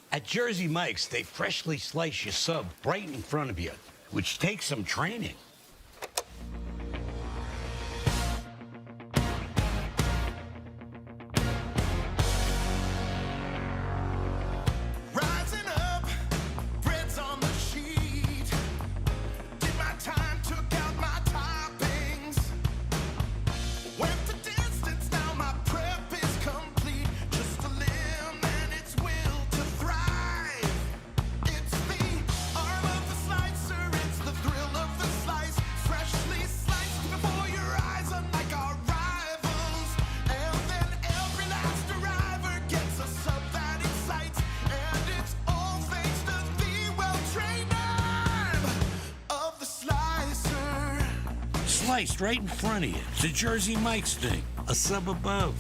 At Jersey Mike's, they freshly slice your sub right in front of you, which takes some training. sliced right in front of you. The Jersey Mike's thing, a sub above.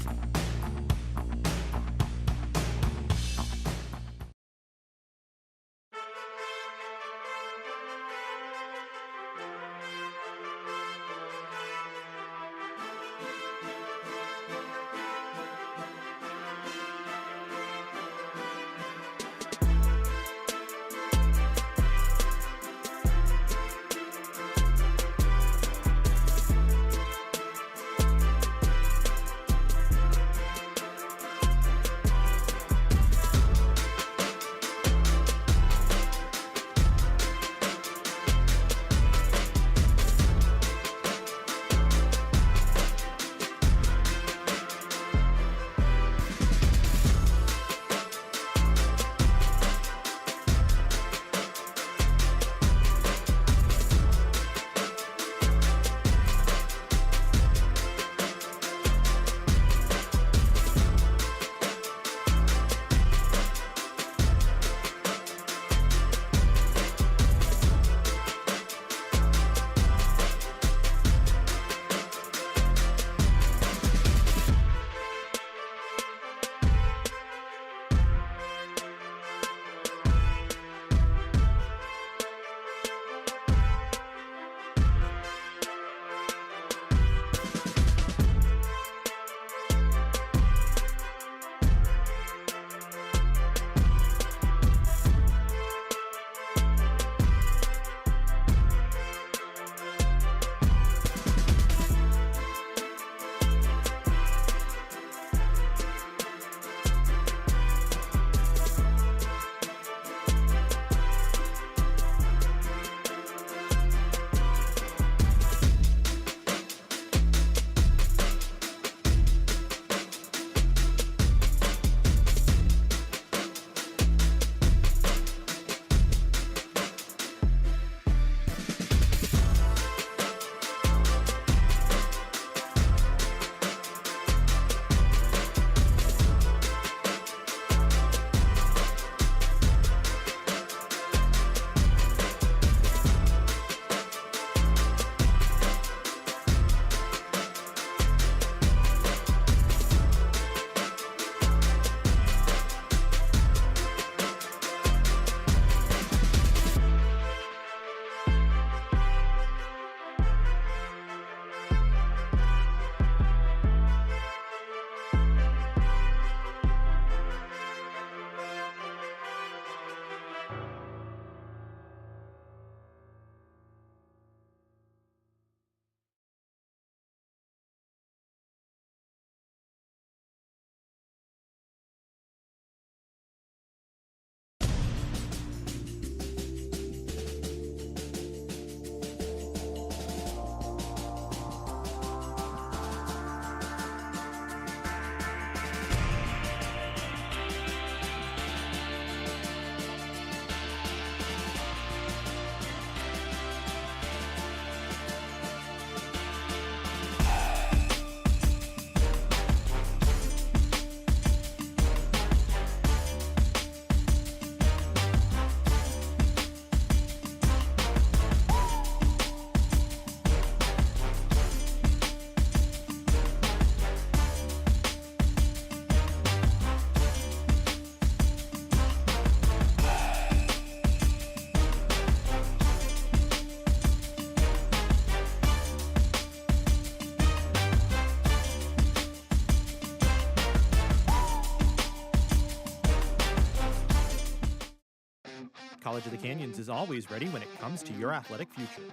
College of the Canyons is always ready when it comes to your athletic future.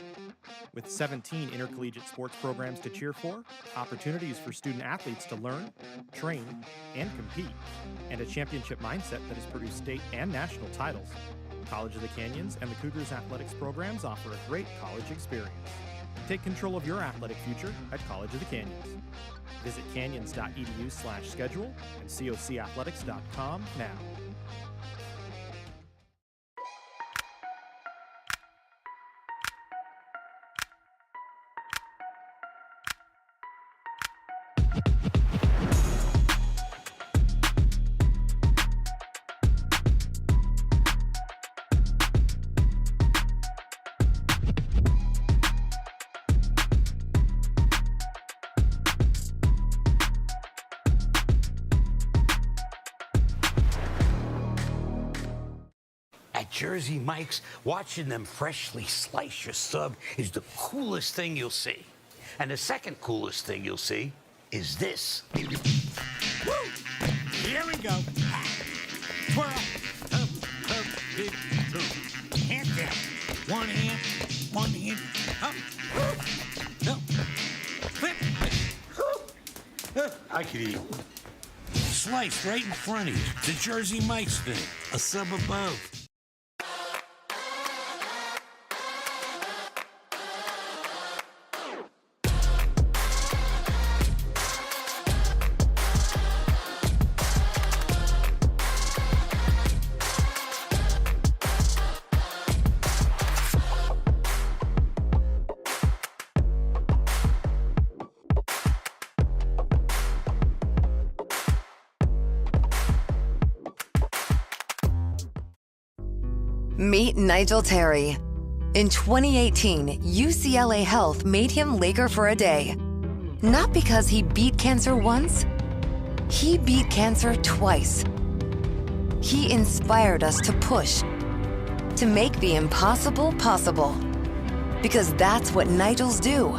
With 17 intercollegiate sports programs to cheer for, opportunities for student athletes to learn, train, and compete, and a championship mindset that has produced state and national titles, College of the Canyons and the Cougars athletics programs offer a great college experience. Take control of your athletic future at College of the Canyons. Visit canyons.edu/schedule and cocathletics.com now. At Jersey Mike's, watching them freshly slice your sub is the coolest thing you'll see. And the second coolest thing you'll see is this. Woo! Here we go. Twirl. Up, big two. Hand down. One hand, up. No. Flip. I could eat. Sliced right in front of you. The Jersey Mike's thing. A sub above. Meet Nigel Terry. In 2018, UCLA Health made him Laker for a day. Not because he beat cancer once, he beat cancer twice. He inspired us to push, to make the impossible possible. Because that's what Nigels do.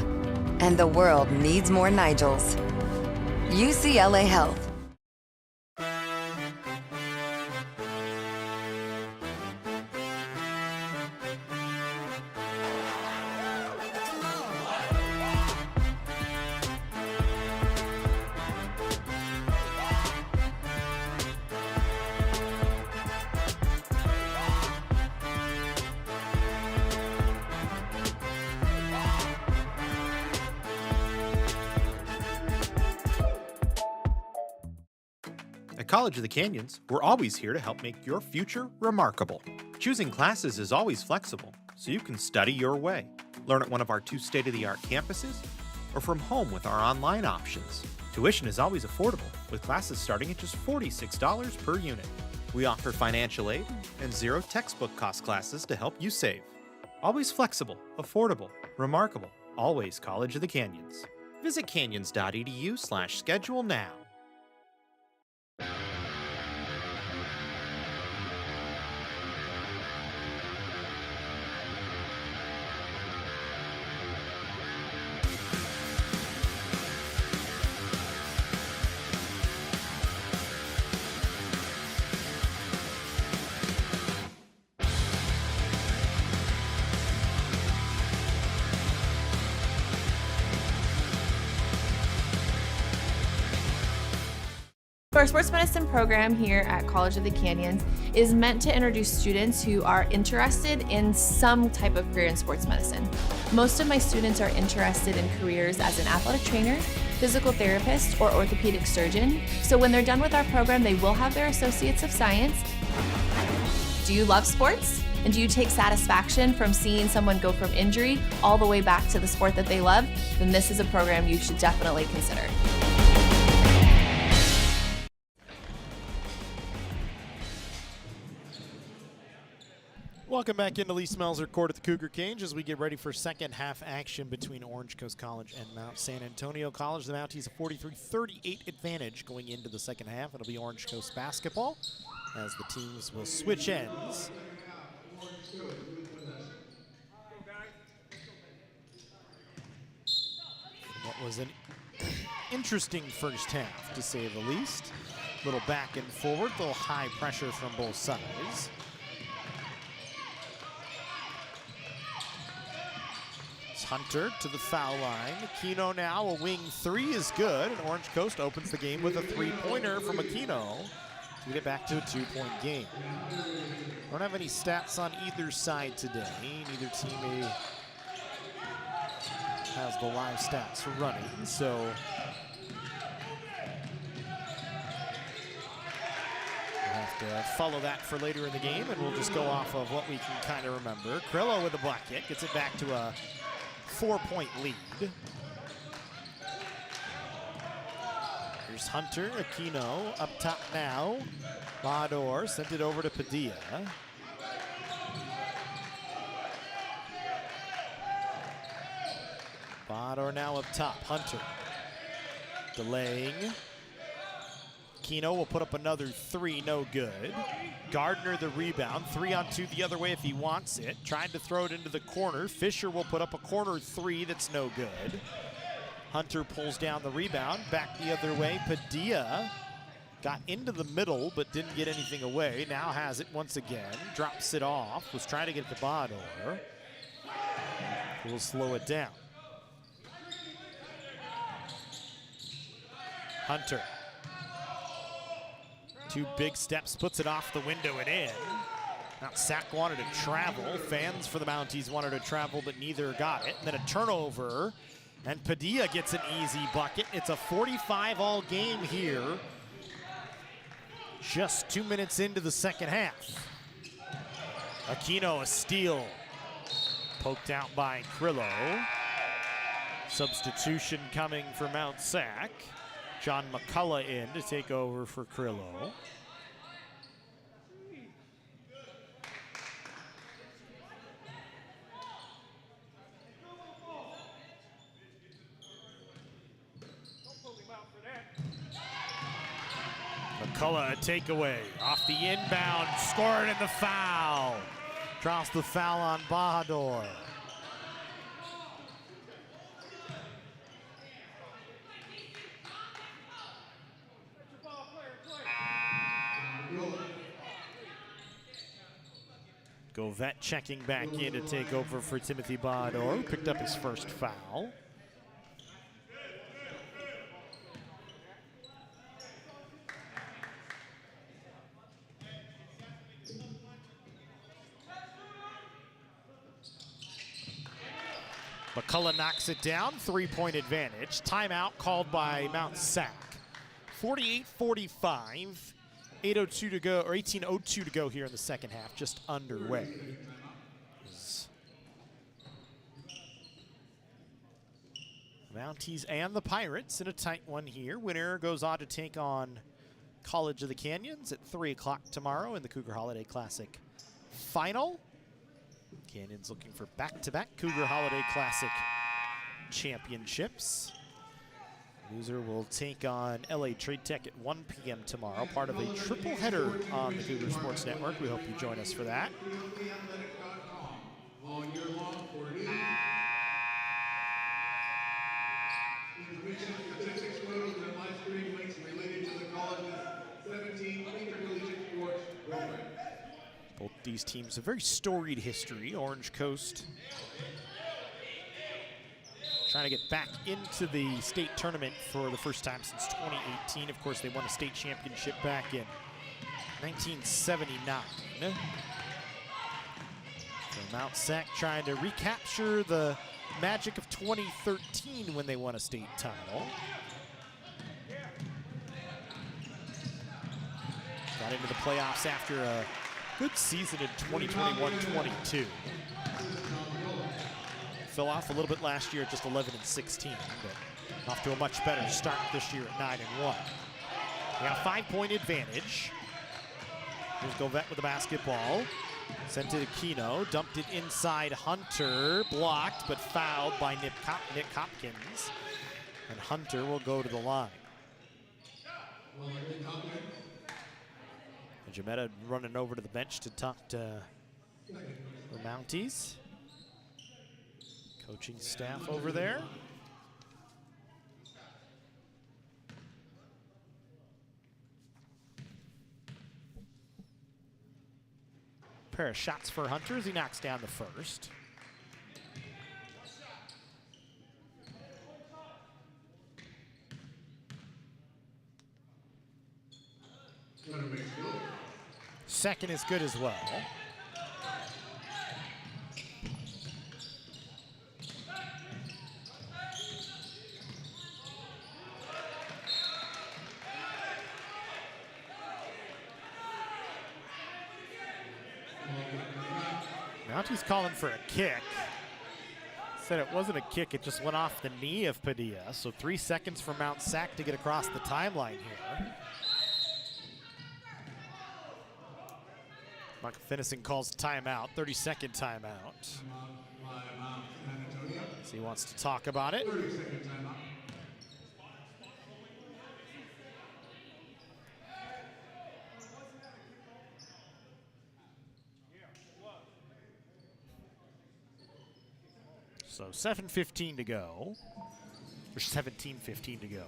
And the world needs more Nigels. UCLA Health. At College of the Canyons, we're always here to help make your future remarkable. Choosing classes is always flexible, so you can study your way. Learn at one of our 2 state-of-the-art campuses, or from home with our online options. Tuition is always affordable, with classes starting at just $46 per unit. We offer financial aid and 0 textbook cost classes to help you save. Always flexible, affordable, remarkable. Always College of the Canyons. Visit canyons.edu/schedule now. Our sports medicine program here at College of the Canyons is meant to introduce students who are interested in some type of career in sports medicine. Most of my students are interested in careers as an athletic trainer, physical therapist, or orthopedic surgeon. So when they're done with our program, they will have their Associates of Science. Do you love sports? And do you take satisfaction from seeing someone go from injury all the way back to the sport that they love? Then this is a program you should definitely consider. Welcome back into Lee Smelser Court at the Cougar Cage as we get ready for second half action between Orange Coast College and Mount San Antonio College. The Mounties a 43-38 advantage going into the second half. It'll be Orange Coast basketball as the teams will switch ends. What was an interesting first half, to say the least. A little back and forward, a little high pressure from both sides. Hunter to the foul line. Aquino now, a wing 3 is good, and Orange Coast opens the game with a 3-pointer from Aquino to get it back to a 2-point game. Don't have any stats on either side today. Neither team has the live stats running, so we'll have to follow that for later in the game, and we'll just go off of what we can kind of remember. Crillo with a block hit, gets it back to a 4-point lead. Here's Hunter, Aquino up top now. Bador sent it over to Padilla. Bador now up top, Hunter. Delaying. Aquino will put up another 3, no good. Gardner the rebound, 3-on-2 the other way if he wants it. Trying to throw it into the corner. Fisher will put up a corner 3 that's no good. Hunter pulls down the rebound, back the other way. Padilla got into the middle but didn't get anything away. Now has it once again, drops it off, was trying to get to Bador. We'll slow it down. Hunter. 2 big steps, puts it off the window and in. Mount Sac wanted to travel. Fans for the Mounties wanted to travel, but neither got it. And then a turnover, and Padilla gets an easy bucket. It's a 45-all game here. Just 2 minutes into the second half. Aquino, a steal. Poked out by Krillo. Substitution coming for Mount Sac. John McCullough in to take over for Krillo. McCullough, a takeaway. Off the inbound, scored in the foul. Draws the foul on Bador. Govette checking back in to take over for Timothy Bador. Picked up his first foul. McCullough knocks it down, 3-point advantage. Timeout called by Mount Sac. 48-45, 8:02 to go, or 18:02 to go here in the second half, just underway. Mounties and the Pirates in a tight one here. Winner goes on to take on College of the Canyons at 3 o'clock tomorrow in the Cougar Holiday Classic final. Canyons looking for back-to-back Cougar Holiday Classic championships. Loser will take on LA Trade Tech at 1 p.m. tomorrow, part of a triple header on the Cougar Sports Network. We hope you join us for that. All year long for news, information, statistics, photos, and live stream links related to the college's 17 intercollegiate sports programs. Both these teams have very storied history. Orange Coast trying to get back into the state tournament for the first time since 2018. Of course, they won a state championship back in 1979. So Mount Sac trying to recapture the magic of 2013 when they won a state title. Got into the playoffs after a good season in 2021-22. Fell off a little bit last year at just 11-16, but off to a much better start this year at 9-1. They got a 5-point advantage. Here's Govette with the basketball. Sent to Aquino, dumped it inside Hunter, blocked but fouled by Nick Hopkins. And Hunter will go to the line. And Jametta running over to the bench to talk to the Mounties. Coaching staff over there. Pair of shots for Hunter as he knocks down the first. Second is good as well. Mounties calling for a kick. Said it wasn't a kick, it just went off the knee of Padilla. So 3 seconds for Mount Sac to get across the timeline here. Mark Finnison calls timeout, 30-second timeout. So he wants to talk about it. So 7:15 to go, or 17:15 to go.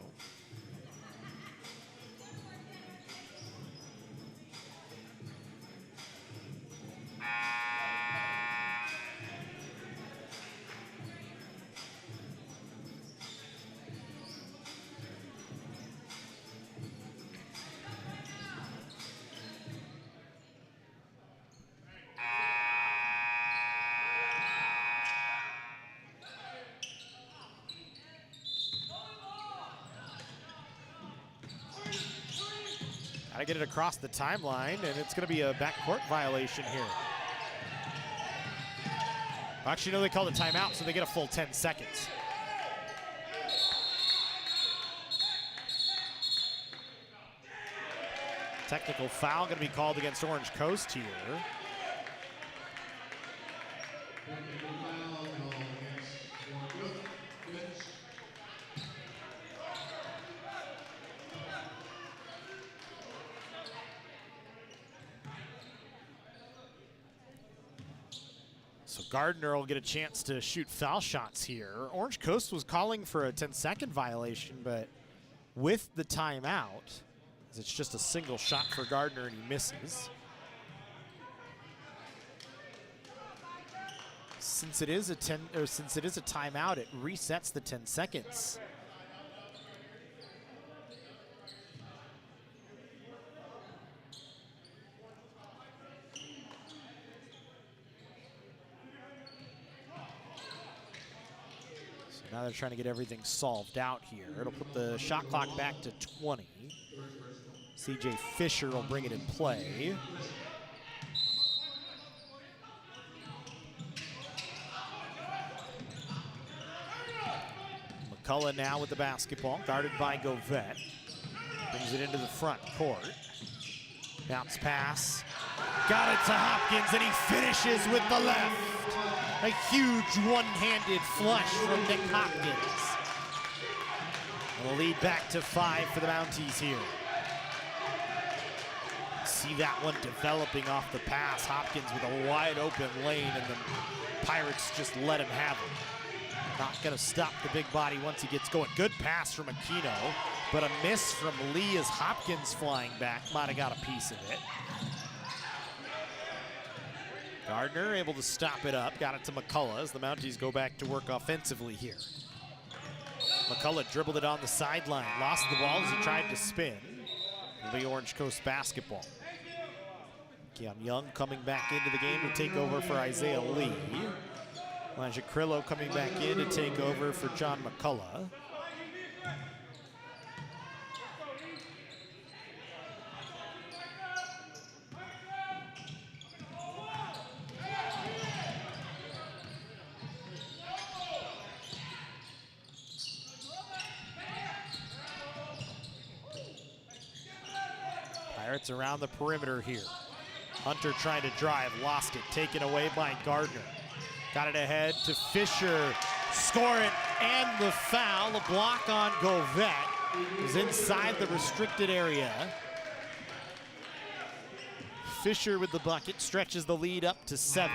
Got to get it across the timeline, and it's going to be a backcourt violation here. Actually, no, they called a timeout, so they get a full 10 seconds. Technical foul going to be called against Orange Coast here. Technical foul called against Orange Coast. So Gardner will get a chance to shoot foul shots here. Orange Coast was calling for a 10-second violation, but with the timeout, it's just a single shot for Gardner and he misses. Since it is a timeout, it resets the 10 seconds. Now they're trying to get everything solved out here. It'll put the shot clock back to 20. CJ Fisher will bring it in play. McCullough now with the basketball, guarded by Govette. Brings it into the front court. Bounce pass. Got it to Hopkins, and he finishes with the left. A huge one-handed flush from Nick Hopkins. And the lead back to 5 for the Mounties here. See that one developing off the pass. Hopkins with a wide open lane, and the Pirates just let him have it. Not gonna stop the big body once he gets going. Good pass from Aquino, but a miss from Lee as Hopkins flying back. Might have got a piece of it. Gardner able to stop it up, got it to McCullough as the Mounties go back to work offensively here. McCullough dribbled it on the sideline, lost the ball as he tried to spin. It'll be Orange Coast basketball. Keon Young coming back into the game to take over for Isaiah Lee. Elijah Crillo coming back in to take over for John McCullough. Pirates around the perimeter here. Hunter trying to drive, lost it, taken away by Gardner. Got it ahead to Fisher, score it, and the foul. A block on Govette is inside the restricted area. Fisher with the bucket stretches the lead up to 7.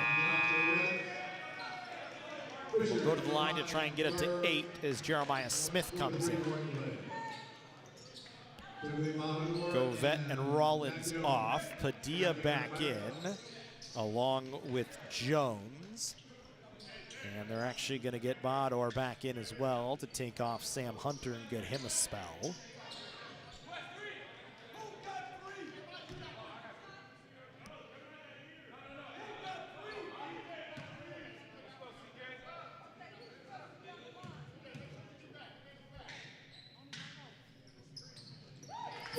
We'll go to the line to try and get it to 8 as Jeremiah Smith comes in. Govette and Rollins off. Padilla back in, along with Jones. And they're actually going to get Bador back in as well to take off Sam Hunter and get him a spell.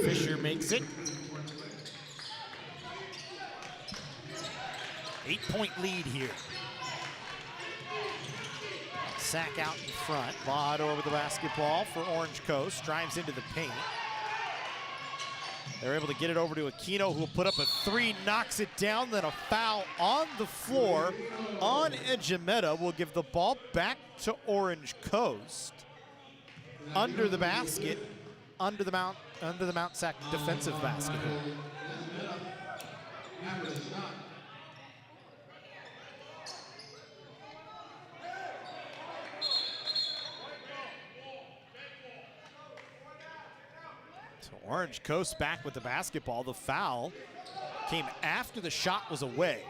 Fisher makes it. 8-point lead here. Sack out in front. Bador with the basketball for Orange Coast. Drives into the paint. They're able to get it over to Aquino, who will put up a 3, knocks it down, then a foul on the floor on Ejimeta will give the ball back to Orange Coast. Under the basket, under the Mount Sac defensive basket. So Orange Coast back with the basketball. The foul came after the shot was away.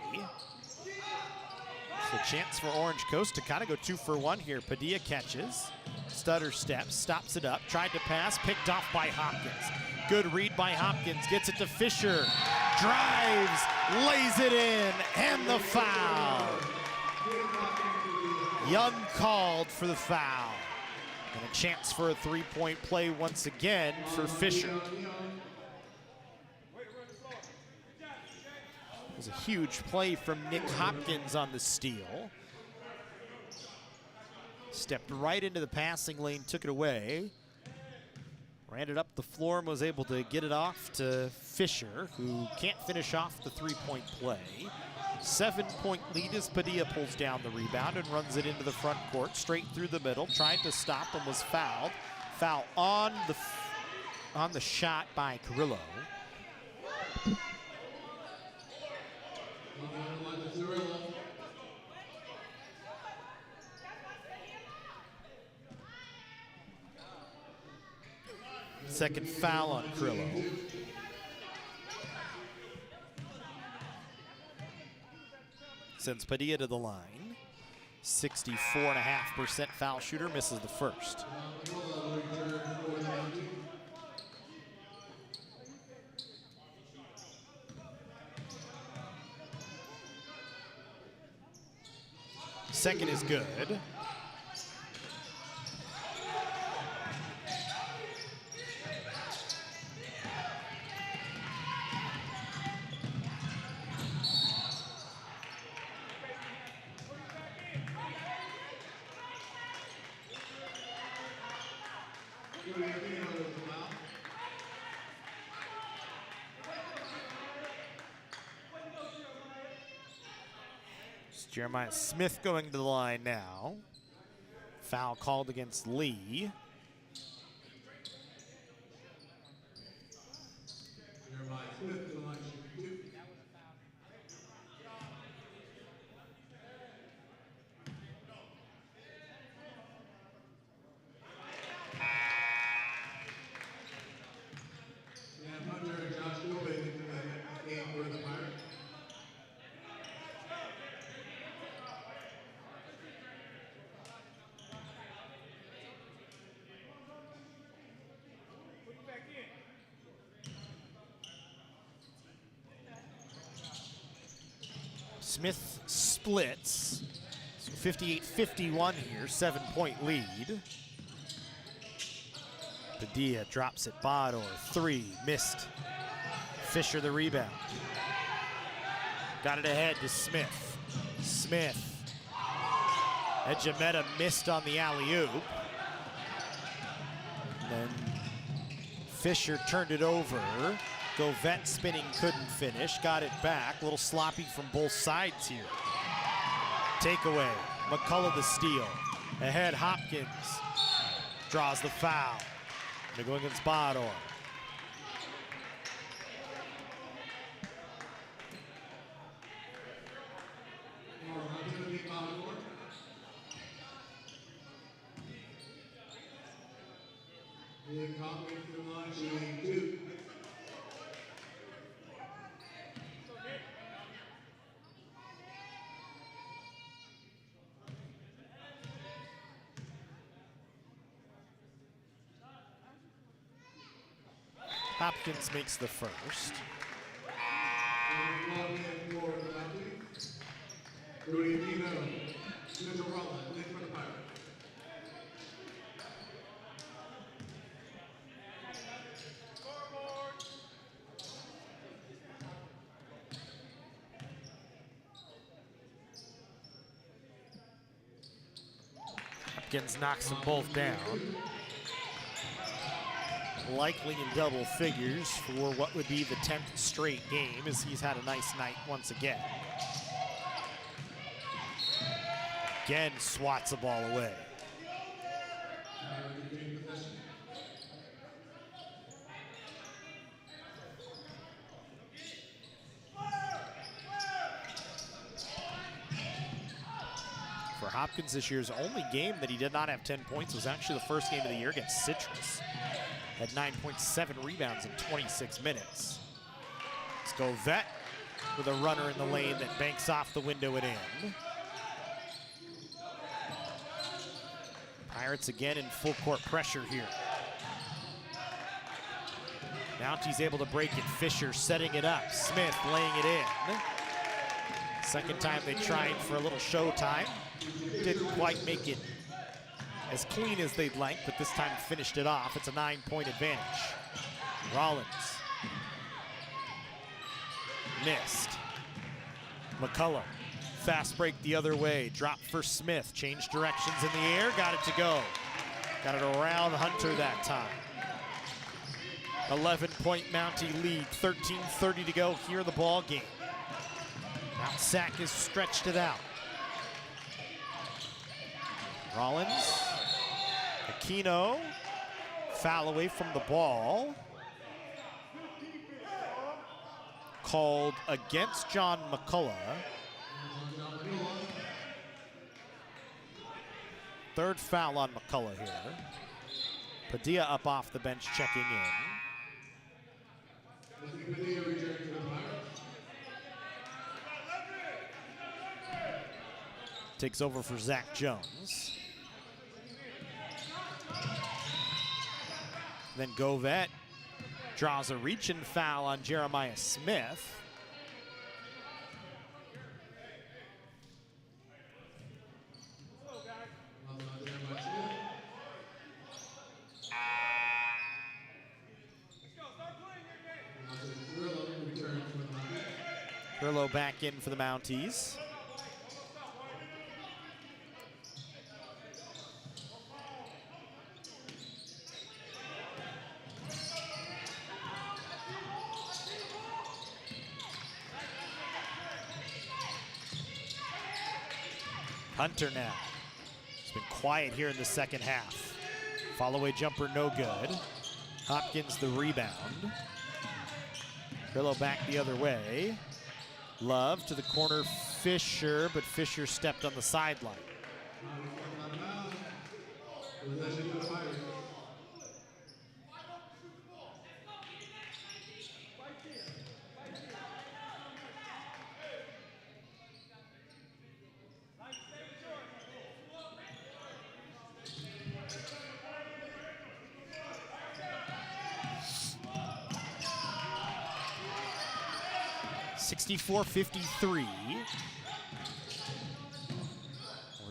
So chance for Orange Coast to kind of go 2 for 1 here. Padilla catches, stutter steps, stops it up, tried to pass, picked off by Hopkins. Good read by Hopkins, gets it to Fisher, drives, lays it in, and the foul. Young called for the foul. And a chance for a three-point play once again for Fisher. It was a huge play from Nick Hopkins on the steal. Stepped right into the passing lane, took it away. Ran it up the floor and was able to get it off to Fisher, who can't finish off the three-point play. 7-point lead as Padilla pulls down the rebound and runs it into the front court, straight through the middle. Tried to stop and was fouled. Foul on the shot by Carrillo. Second foul on Carrillo. Sends Padilla to the line. 64.5% foul shooter, misses the first. Second is good. Jeremiah Smith going to the line now. Foul called against Lee. Jeremiah Smith to the line, shooting 2. Sam Hunter and Josh Gilbert into the game for the Pirates. Smith splits. So 58-51 here, 7-point lead. Padilla drops it, Bador, 3, missed. Fisher the rebound. Got it ahead to Smith. Smith. Ejimeta missed on the alley-oop. Then Fisher turned it over. Govette spinning, couldn't finish. Got it back. A little sloppy from both sides here. Takeaway. McCullough the steal. Ahead, Hopkins. Draws the foul. Gonna go against Bador. Hopkins makes the first. Hopkins knocks them both down. Likely in double figures for what would be the 10th straight game, as he's had a nice night once again. Again, swats the ball away. For Hopkins this year's only game that he did not have 10 points was actually the first game of the year against Citrus. Had 9.7 rebounds in 26 minutes. Let's go Vet with a runner in the lane that banks off the window and in. Pirates again in full court pressure here. Mounty's able to break it. Fisher setting it up. Smith laying it in. Second time they tried for a little show time. Didn't quite make it as clean as they'd like, but this time finished it off. It's a 9-point advantage. Rollins. Missed. McCullough. Fast break the other way. Drop for Smith. Changed directions in the air. Got it to go. Got it around Hunter that time. 11-point Mountie lead. 13:30 to go here in the ball game. Mount Sac has stretched it out. Rollins. Aquino. Foul away from the ball. Called against John McCullough. Third foul on McCullough here. Padilla up off the bench checking in. Takes over for Zach Jones. Then Govette draws a reach-in foul on Jeremiah Smith. Curlow back in for the Mounties. Hunter now. It's been quiet here in the second half. Follow-away jumper no good. Hopkins the rebound. Curlow back the other way. Love to the corner, Fisher, but Fisher stepped on the sideline. 64-53.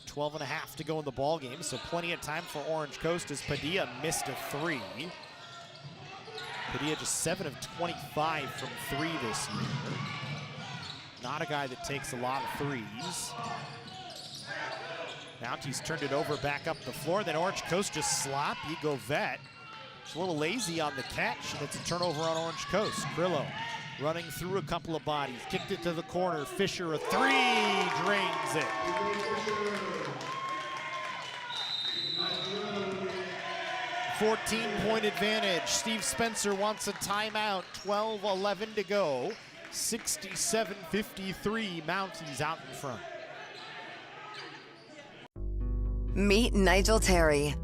12 and a half to go in the ball game, so plenty of time for Orange Coast as Padilla missed a three. Padilla just 7 of 25 from 3 this year. Not a guy that takes a lot of threes. Mountie's turned it over back up the floor, then Orange Coast just sloppy. Govette, a little lazy on the catch, and it's a turnover on Orange Coast. Grillo running through a couple of bodies, kicked it to the corner. Fisher a three, drains it. A 14-point advantage. Steve Smelser wants a timeout. 12-11 to go. 67-53, Mounties out in front. Meet Nigel Terry.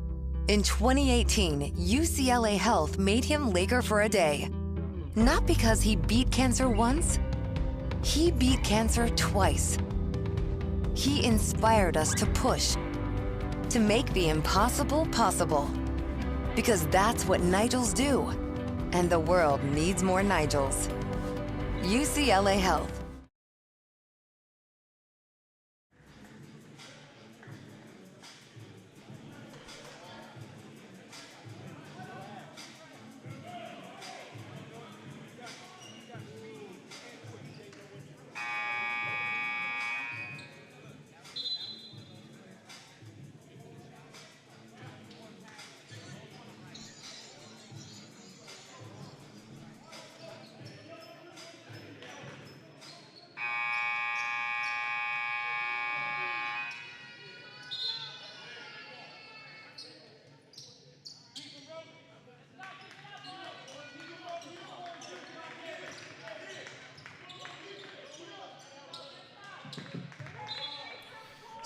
In 2018, UCLA Health made him Laker for a day. Not because he beat cancer once, he beat cancer twice. He inspired us to push, to make the impossible possible. Because that's what Nigels do. And the world needs more Nigels. UCLA Health.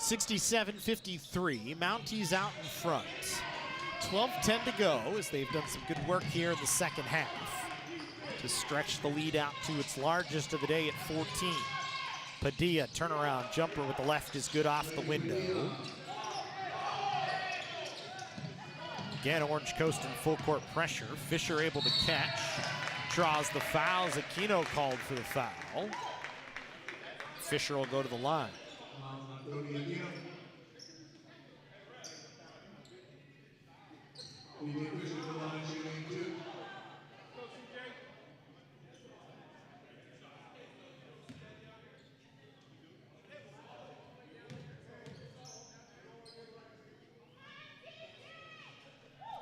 .67-53, Mounties out in front. 12:10 to go as they've done some good work here in the second half to stretch the lead out to its largest of the day at 14. Padilla, turnaround jumper with the left is good off the window. Again, Orange Coast in full court pressure. Fisher able to catch. Draws the foul. Aquino called for the foul. Fisher will go to the line.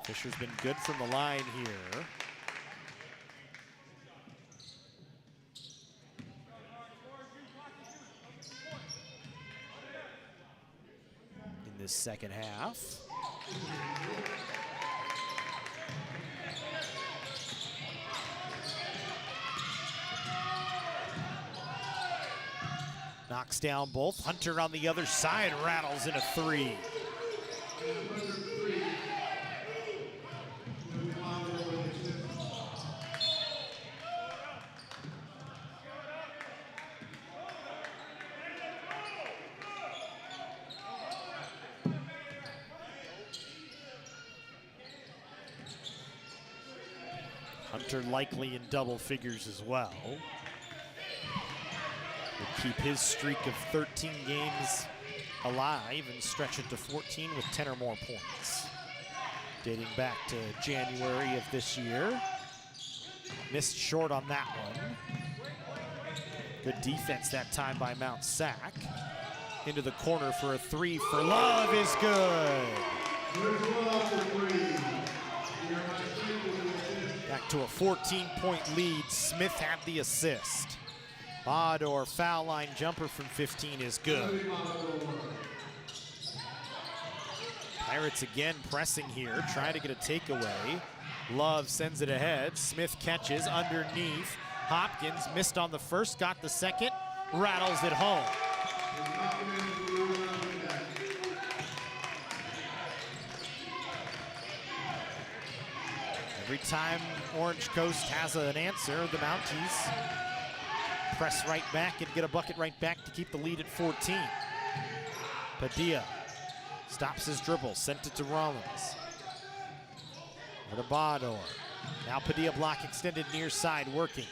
Fisher's been good from the line here. In this second half. Knocks down both. Hunter on the other side rattles in a three. Hunter likely in double figures as well. Would keep his streak of 13 games alive and stretch it to 14 with 10 or more points. Dating back to January of this year. Missed short on that one. Good defense that time by Mount Sac. Into the corner for a three for Love is good. Back to a 14-point lead. Smith had the assist. Bador foul line jumper from 15 is good. Pirates again pressing here, trying to get a takeaway. Love sends it ahead. Smith catches underneath. Hopkins missed on the first, got the second, rattles it home. Every time Orange Coast has an answer, the Mounties press right back and get a bucket right back to keep the lead at 14. Padilla stops his dribble, sent it to Rollins. Over to Bador. Now Padilla block extended near side, working.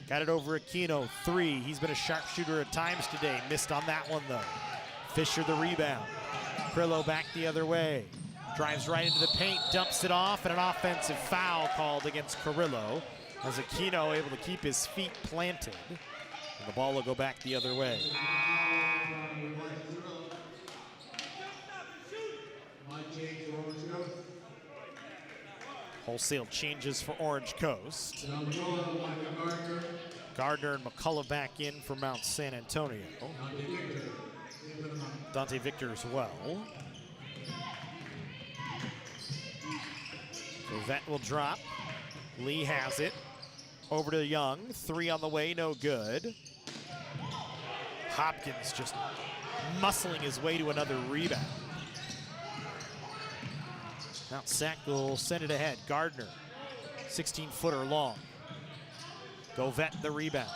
Got it over Aquino, three. He's been a sharpshooter at times today. Missed on that one though. Fisher the rebound. Crillo back the other way. Drives right into the paint, dumps it off, and an offensive foul called against Carrillo as Aquino able to keep his feet planted. And the ball will go back the other way. Wholesale changes for Orange Coast. Gardner and McCullough back in for Mount San Antonio. Dante Victor as well. So Vet will drop. Lee has it. Over to Young. Three on the way, no good. Hopkins just muscling his way to another rebound. Mount Sac will send it ahead. Gardner, 16-footer long. Govette the rebound.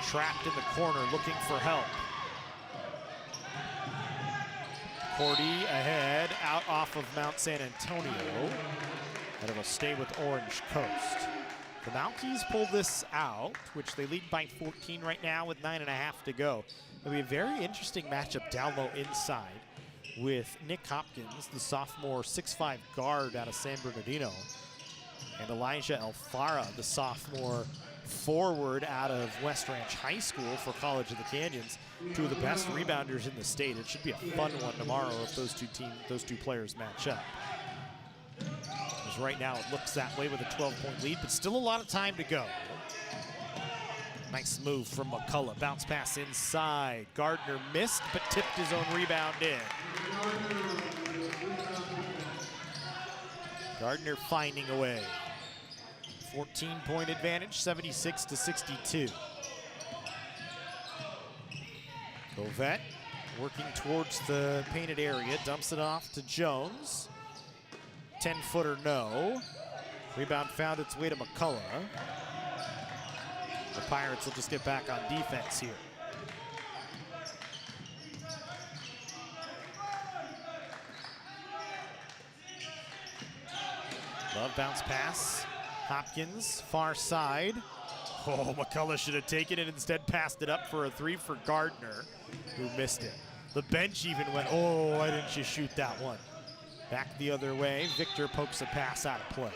Trapped in the corner, looking for help. Cordy ahead, out off of Mount San Antonio. And it'll stay with Orange Coast. The Mounties pull this out, which they lead by 14 right now with 9.5 to go. It'll be a very interesting matchup down low inside with Nick Hopkins, the sophomore 6'5" guard out of San Bernardino, and Elijah Alfara, the sophomore forward out of West Ranch High School for College of the Canyons, two of the best rebounders in the state. It should be a fun one tomorrow if those two players match up. Because right now it looks that way with a 12-point lead, but still a lot of time to go. Nice move from McCullough. Bounce pass inside. Gardner missed, but tipped his own rebound in. Gardner finding a way. 14-point advantage, 76-62. Govette working towards the painted area. Dumps it off to Jones. 10-footer, no. Rebound found its way to McCullough. The Pirates will just get back on defense here. Love bounce pass. Hopkins, far side. Oh, McCullough should have taken it, instead passed it up for a 3 for Gardner, who missed it. The bench even went, oh, why didn't you shoot that one? Back the other way, Victor pokes a pass out of play.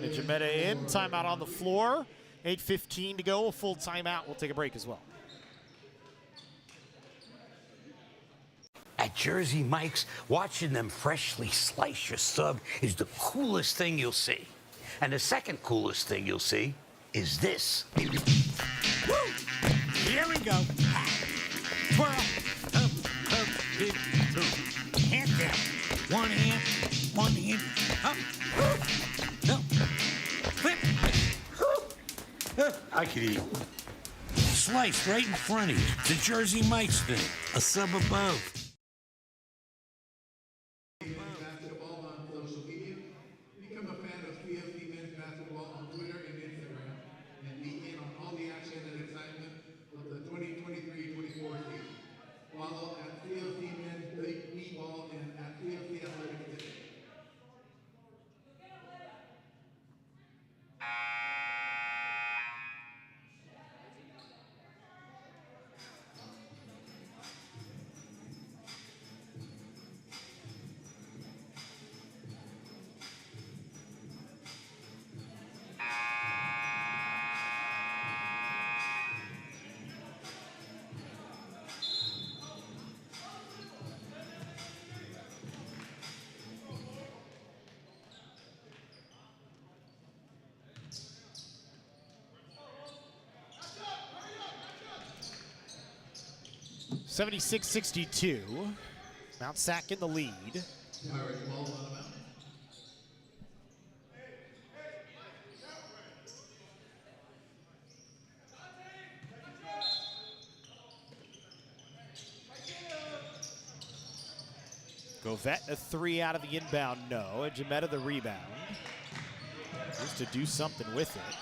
Ejimeta in, timeout on the floor. 8:15 to go, a full timeout. We'll take a break as well. At Jersey Mike's, watching them freshly slice your sub is the coolest thing you'll see. And the second coolest thing you'll see is this. Woo! Here we go. Twirl. Up, big two. Hand down. One hand, up. Up. Flip. I could eat. Sliced right in front of you. The Jersey Mike's thing. A sub above. Basketball on social media. Become a fan of CFC men's basketball on Twitter and Instagram, and be in on all the action and excitement of the 2023-24 season. Follow at CFC men's b-ball and at CFC athletics today. '76-62. Mount Sac in the lead. Pirates ball on the mound. Govette a 3 out of the inbound, no. Ejimeta the rebound. Just to do something with it.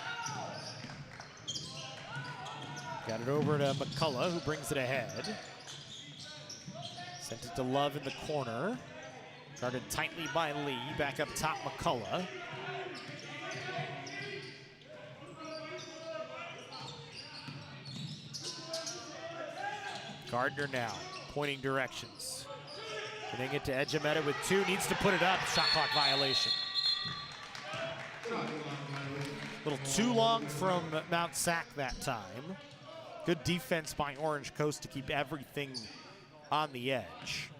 Got it over to McCullough, who brings it ahead. Sent it to Love in the corner. Guarded tightly by Lee. Back up top, McCullough. Gardner now, pointing directions. Getting it to Ejimeta with 2, needs to put it up. Shot clock violation. A little too long from Mount Sac that time. Good defense by Orange Coast to keep everything on the edge.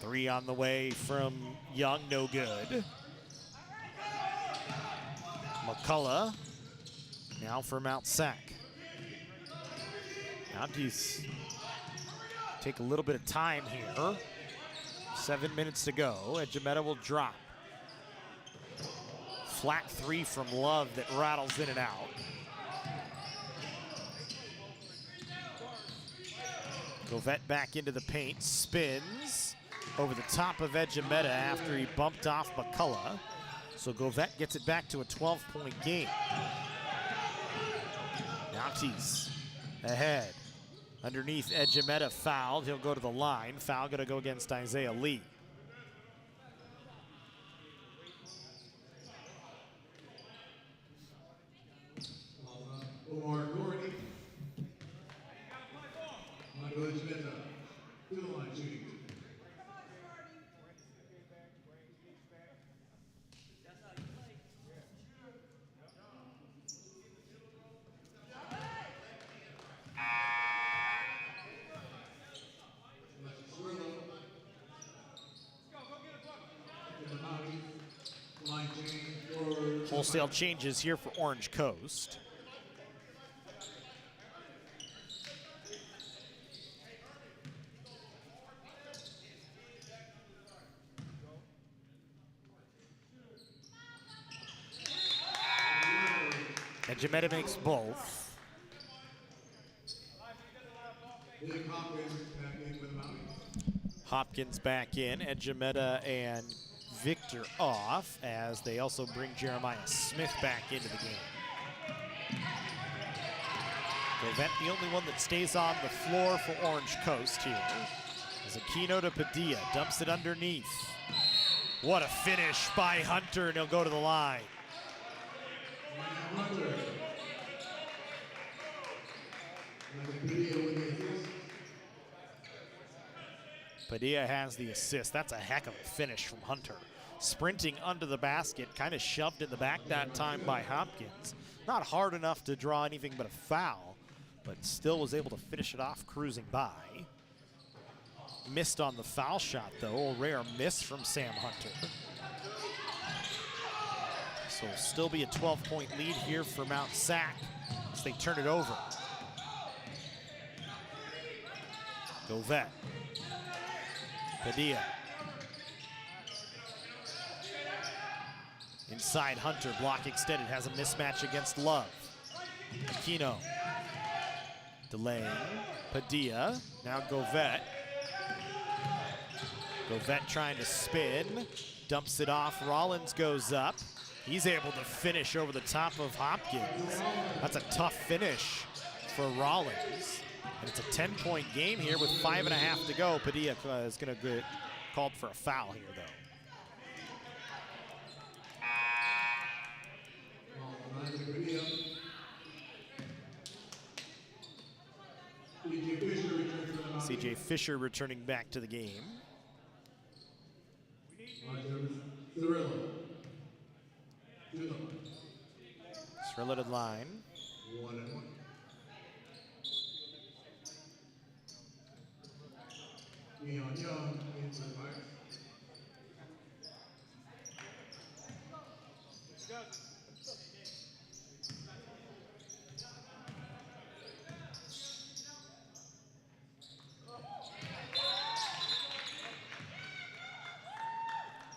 Three on the way from Young, no good. McCullough now for Mount Sac. Mounties take a little bit of time here. 7 minutes to go. Ejimeta will drop. Flat 3 from Love that rattles in and out. Govette back into the paint, spins over the top of Ejimeta after he bumped off McCullough. So Govette gets it back to a 12-point game. Mounties ahead. Underneath Ejimeta fouled. He'll go to the line. Foul gonna go against Isaiah Lee. Omar Gordy. Michael Ejimeta. To the line shooting. Wholesale changes here for Orange Coast. And Jametta makes both. Hopkins back in, and Jametta and Victor off, as they also bring Jeremiah Smith back into the game. Govette, the only one that stays on the floor for Orange Coast here. As Aquino to Padilla, dumps it underneath. What a finish by Hunter, and he'll go to the line. Padilla has the assist. That's a heck of a finish from Hunter. Sprinting under the basket, kind of shoved in the back that time by Hopkins. Not hard enough to draw anything but a foul, but still was able to finish it off cruising by. Missed on the foul shot though, a rare miss from Sam Hunter. So it'll still be a 12-point lead here for Mount Sac as they turn it over. Govette. Padilla. Inside Hunter, block extended, has a mismatch against Love. Aquino. Delaying. Padilla. Now Govette. Govette trying to spin. Dumps it off. Rollins goes up. He's able to finish over the top of Hopkins. That's a tough finish for Rollins. And it's a 10-point game here with 5.5 to go. Padilla is going to get called for a foul here, though. CJ Fisher returning back to the game. Cirillo to the line.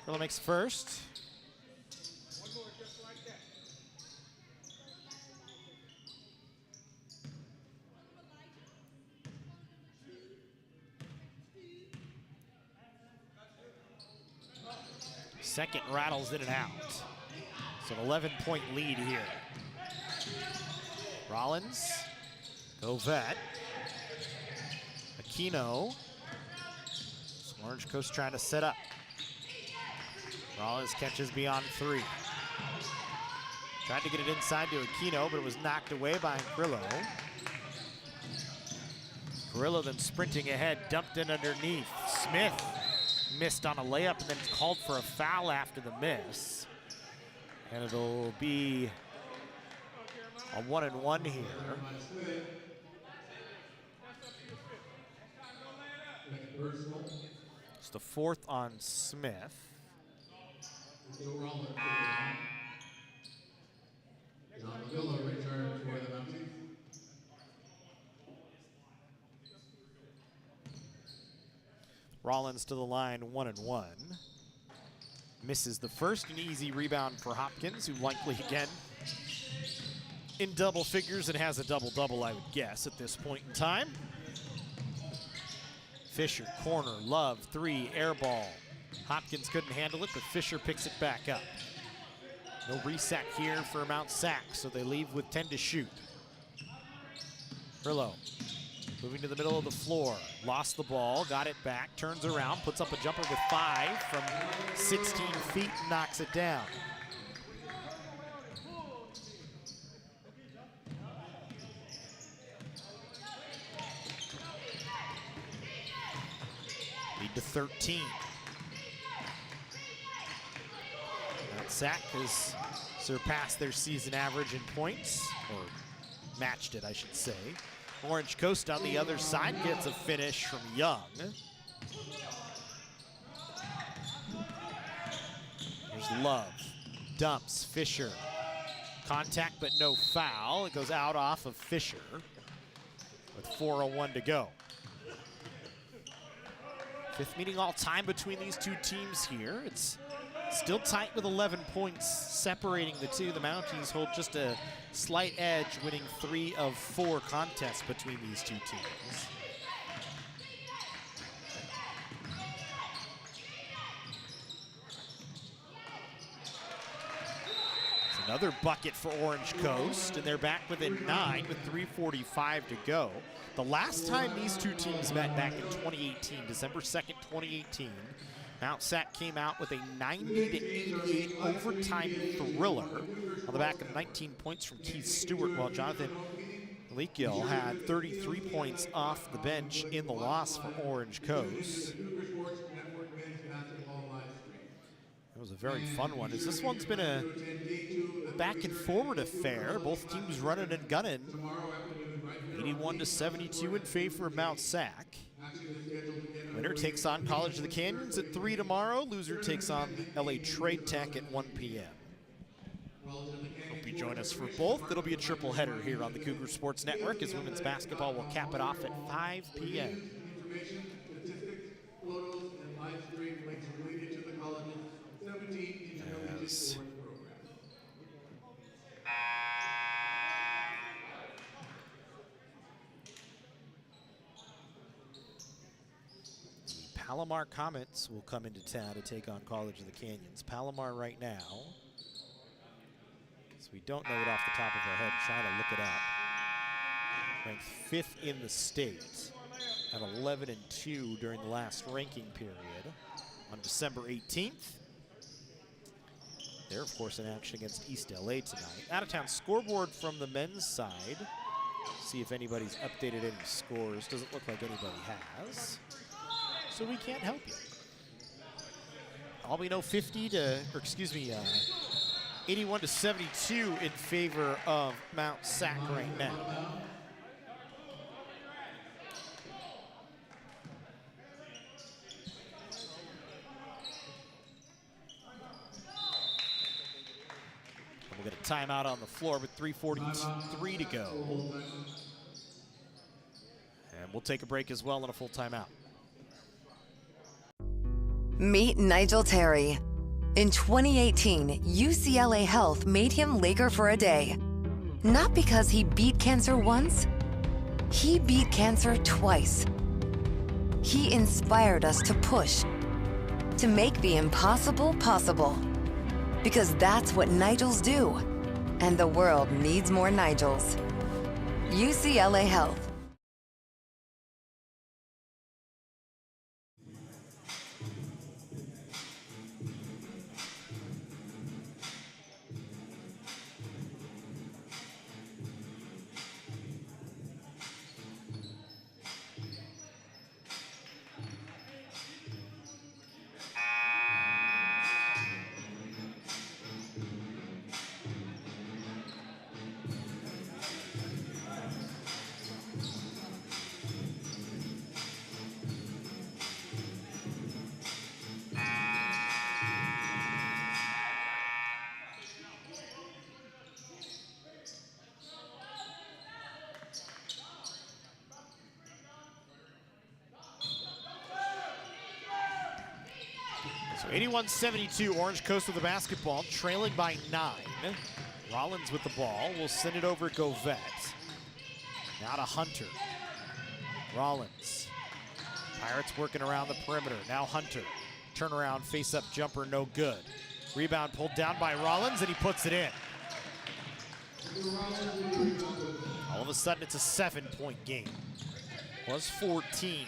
Cirillo makes first. Second rattles in and out. So an 11-point lead here. Rollins, Govette, Aquino. Orange Coast trying to set up. Rollins catches beyond 3. Tried to get it inside to Aquino, but it was knocked away by Cirillo. Cirillo then sprinting ahead, dumped in underneath. Smith missed on a layup and then called for a foul after the miss. And it'll be a 1-and-1 here. It's the 4th on Smith. Rollins to the line, 1-and-1. Misses the first, an easy rebound for Hopkins, who likely again in double figures and has a double-double, I would guess, at this point in time. Fisher, corner, Love, 3, air ball. Hopkins couldn't handle it, but Fisher picks it back up. No reset here for Mount Sac, so they leave with 10 to shoot. Cirillo moving to the middle of the floor, lost the ball, got it back, turns around, puts up a jumper with 5 from 16 feet, and knocks it down. Lead to 13. Mount Sac has surpassed their season average in points, or matched it, I should say. Orange Coast on the other side gets a finish from Young. There's Love, dumps, Fisher, Contact, but no foul. It goes out off of Fisher with 4:01 to go. Fifth meeting all time between these two teams here. It's still tight with 11 points separating the two. The Mounties hold just a slight edge, winning 3 of 4 contests between these two teams. It's another bucket for Orange Coast, and they're back within 9 with 3:45 to go. The last time these two teams met back in 2018, December 2nd, 2018, Mount Sac came out with a 90-88 overtime thriller on the back of 19 points from Keith Stewart, while Jonathan Leakgill had 33 points off the bench in the loss for Orange Coast. It was a very fun one, as this one's been a back and forward affair. Both teams running and gunning. 81-72 in favor of Mount Sac. Winner takes on College of the Canyons at 3 tomorrow. Loser takes on LA Trade Tech at 1 p.m. Hope you join us for both. It'll be a triple header here on the Cougar Sports Network, as women's basketball will cap it off at 5 p.m. Information, statistics, photos, and live stream links related to the college's 17 intercollegiate sports program. Palomar Comets will come into town to take on College of the Canyons. Palomar right now, so we don't know it off the top of our head, trying to look it up. Ranked 5th in the state at 11-2 during the last ranking period on December 18th. They're, of course, in action against East LA tonight. Out-of-town scoreboard from the men's side. See if anybody's updated any scores. Doesn't look like anybody has, so we can't help you. All we know, 81-72 in favor of Mount Sac right now. We'll get a timeout on the floor with 3:43 to go. And we'll take a break as well and a full timeout. Meet Nigel Terry. In 2018, UCLA Health made him Laker for a day. Not because he beat cancer once, he beat cancer twice. He inspired us to push, to make the impossible possible. Because that's what Nigels do. And the world needs more Nigels. UCLA Health. So 81-72, Orange Coast with the basketball, trailing by 9. Rollins with the ball, will send it over Govette. Now to Hunter. Rollins. Pirates working around the perimeter. Now Hunter. Turnaround, face-up jumper, no good. Rebound pulled down by Rollins, and he puts it in. All of a sudden, it's a 7-point game. Was 14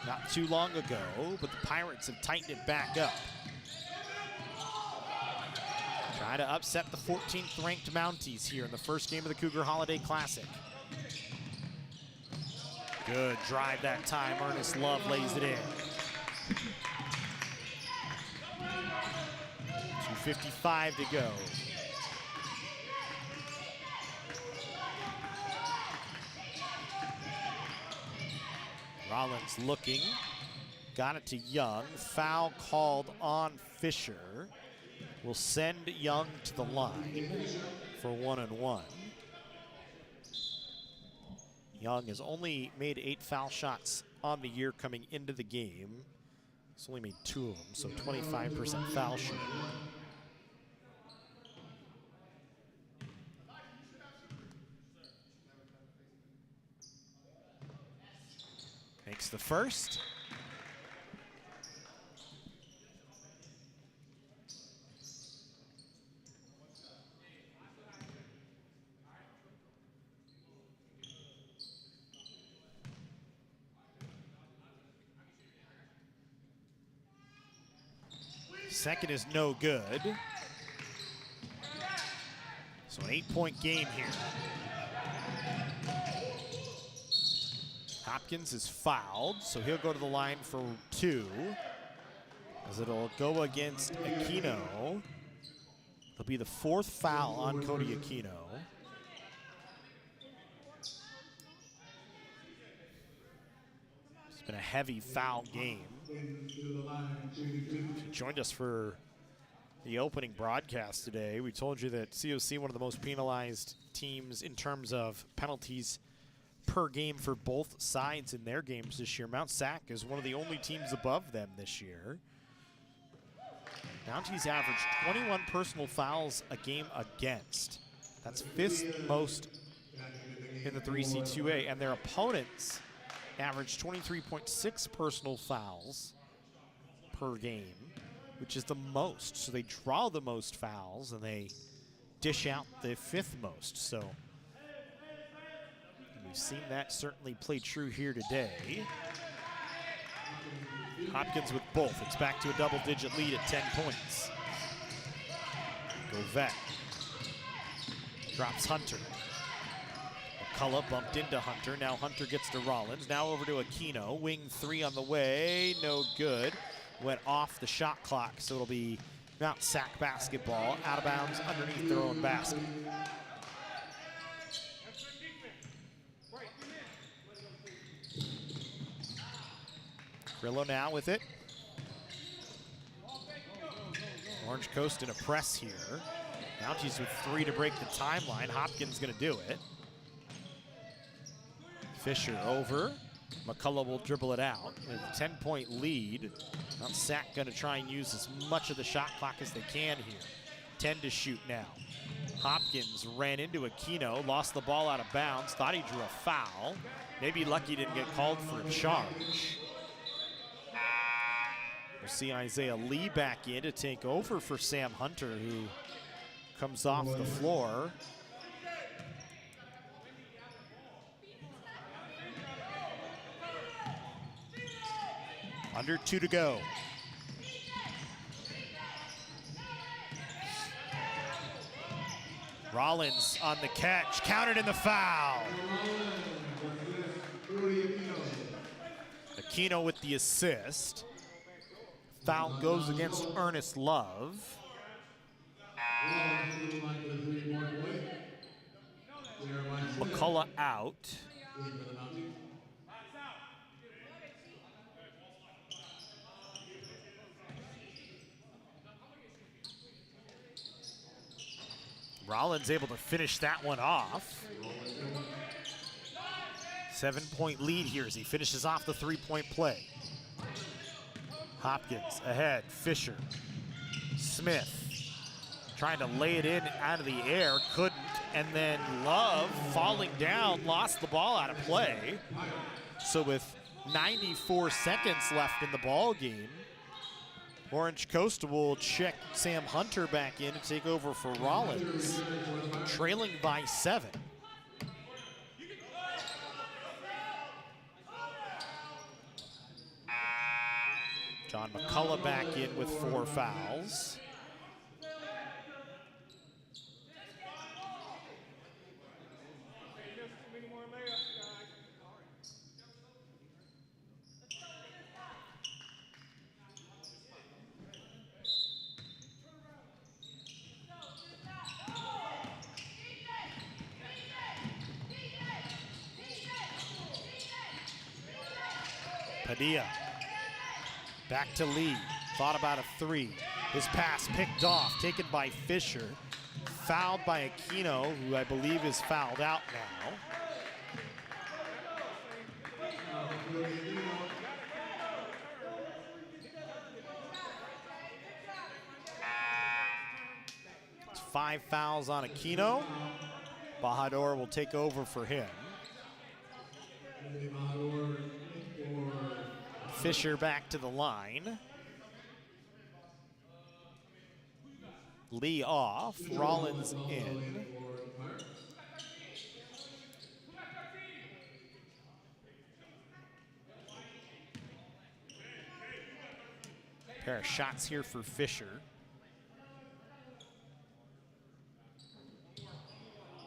not too long ago, but the Pirates have tightened it back up. Trying to upset the 14th ranked Mounties here in the first game of the Cougar Holiday Classic. Good drive that time. Ernest Love lays it in. 2:55 to go. Rollins looking, got it to Young. Foul called on Fisher. Will send Young to the line. for 1-1. Young has only made 8 foul shots on the year coming into the game. He's only made 2 of them, so 25% foul shooting. Makes the first. Second is no good. So an 8-point game here. Hopkins is fouled, so he'll go to the line for 2. As it'll go against Aquino. It'll be the 4th foul on Cody Aquino. It's been a heavy foul game. If you joined us for the opening broadcast today, we told you that COC, one of the most penalized teams in terms of penalties per game for both sides in their games this year. Mount Sac is one of the only teams above them this year. Mounties averaged 21 personal fouls a game against. That's 5th most in the 3C2A, and their opponents averaged 23.6 personal fouls per game, which is the most. So they draw the most fouls and they dish out the 5th most. So we've seen that certainly play true here today. Hopkins with both. It's back to a double-digit lead at 10 points. Govette drops Hunter. McCullough bumped into Hunter. Now Hunter gets to Rollins. Now over to Aquino. Wing 3 on the way. No good. Went off the shot clock, so it'll be Mount Sac basketball. Out of bounds underneath their own basket. Grillo now with it. Orange Coast in a press here. Mounties with 3 to break the timeline. Hopkins gonna do it. Fisher over. McCullough will dribble it out. With a 10-point lead. Mount Sac gonna try and use as much of the shot clock as they can here. 10 to shoot now. Hopkins ran into Aquino, lost the ball out of bounds, thought he drew a foul. Maybe lucky didn't get called for a charge. We'll see Isaiah Lee back in to take over for Sam Hunter, who comes off the floor. Under 2 to go. Rollins on the catch, counted in the foul. Aquino with the assist. Foul goes against Ernest Love. McCullough out. Rollins able to finish that one off. 7-point lead here as he finishes off the 3-point play. Hopkins ahead, Fisher, Smith trying to lay it in out of the air, couldn't, and then Love falling down, lost the ball out of play. So with 94 seconds left in the ball game, Orange Coast will check Sam Hunter back in to take over for Rollins, trailing by 7. John McCullough back in with 4 fouls. Padilla. Back to Lee, thought about a 3. His pass picked off, taken by Fisher. fouled by Aquino, who I believe is fouled out now. It's 5 fouls on Aquino. Bajador will take over for him. Fisher back to the line. Lee off, Rollins in. Pair of shots here for Fisher.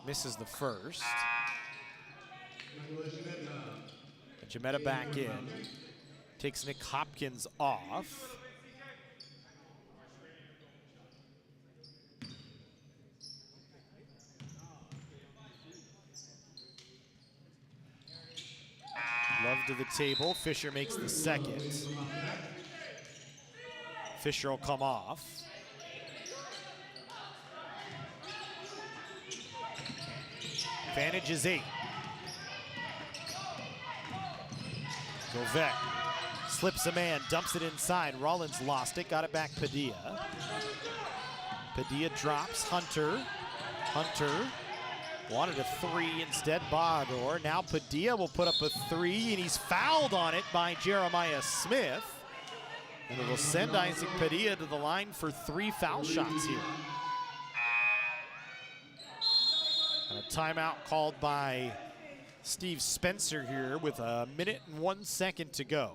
Misses the first. Jametta back in. Takes Nick Hopkins off. Love to the table. Fisher makes the second. Fisher will come off. Advantage is 8. Govette slips a man, dumps it inside. Rollins lost it, got it back Padilla. Padilla drops Hunter. Hunter wanted a 3 instead, Bajador. Now Padilla will put up a 3, and he's fouled on it by Jeremiah Smith. And it will send Isaac Padilla to the line for 3 foul shots here. And a timeout called by Steve Spencer here with 1 minute and 1 second to go.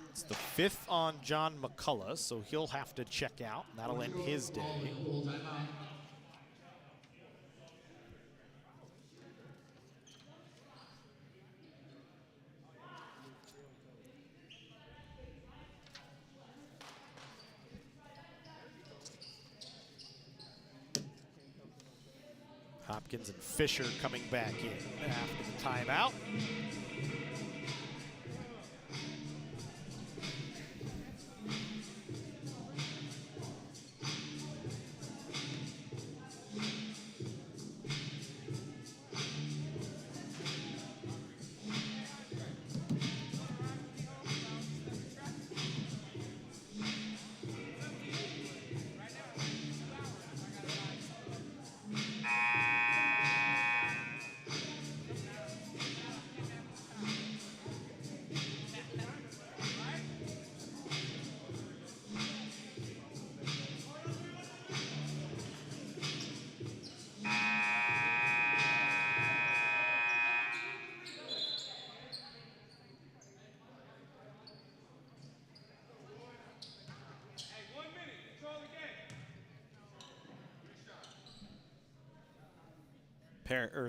It's the 5th on John McCullough, so he'll have to check out, and that'll end his day. Hopkins and Fisher coming back in after the timeout.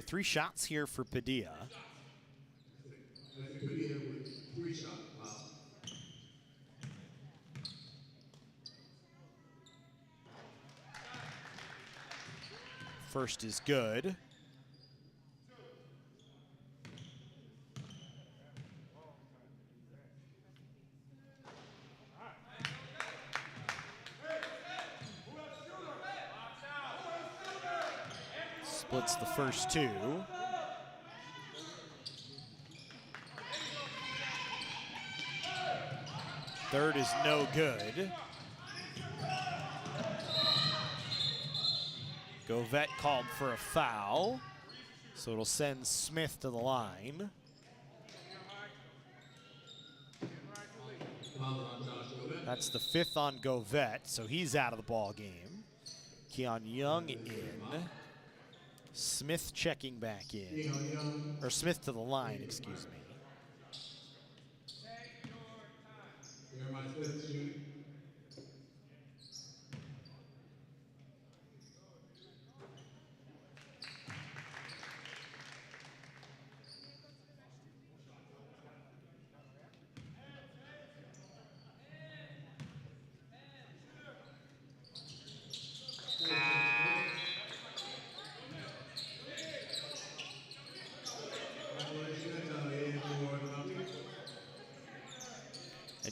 Three shots here for Padilla. Padilla with 3 shots. Wow. First is good. Splits the first 2. Third is no good. Govette called for a foul, so it'll send Smith to the line. That's the 5th on Govette, so he's out of the ball game. Keon Young in. Smith checking back in, or Smith to the line, excuse me.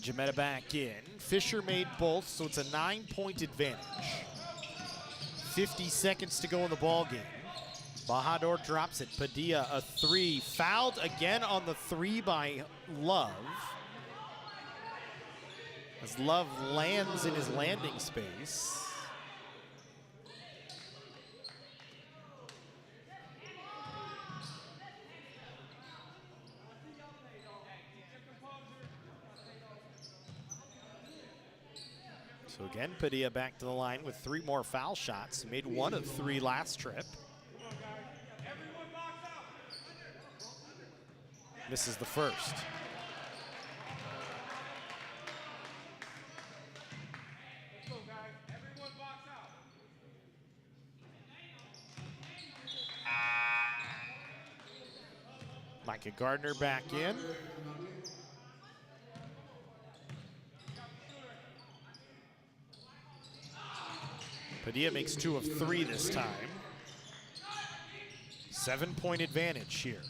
Jametta back in. Fisher made both, so it's a 9-point advantage. 50 seconds to go in the ball game. Bajador drops it. Padilla a three. Fouled again on the three by Love. As Love lands in his landing space. So again, Padilla back to the line with 3 more foul shots. He made 1 of 3 last trip. Misses the first. Micah Gardner back in. Padilla makes 2 of 3 this time. 7-point advantage here.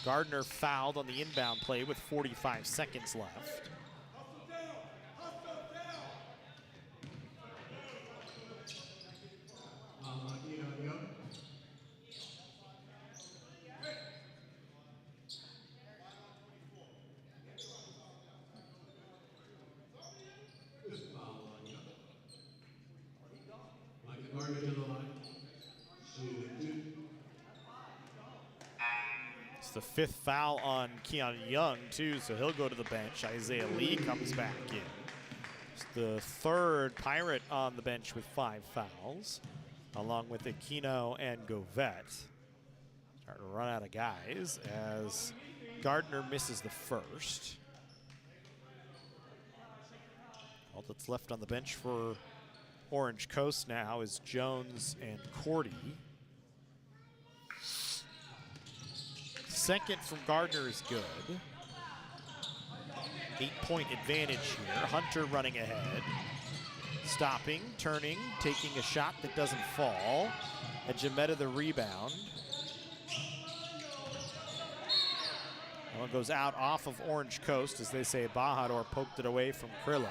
Gardner fouled on the inbound play with 45 seconds left. It's the 5th foul on Keon Young, too, so he'll go to the bench. Isaiah Lee comes back in. It's the 3rd Pirate on the bench with 5 fouls, along with Aquino and Govette. Starting to run out of guys as Gardner misses the first. All that's left on the bench for Orange Coast now is Jones and Cordy. Second from Gardner is good. 8-point advantage here. Hunter running ahead. Stopping, turning, taking a shot that doesn't fall. And Jametta the rebound. That one goes out off of Orange Coast, as they say. Bajador poked it away from Crillo.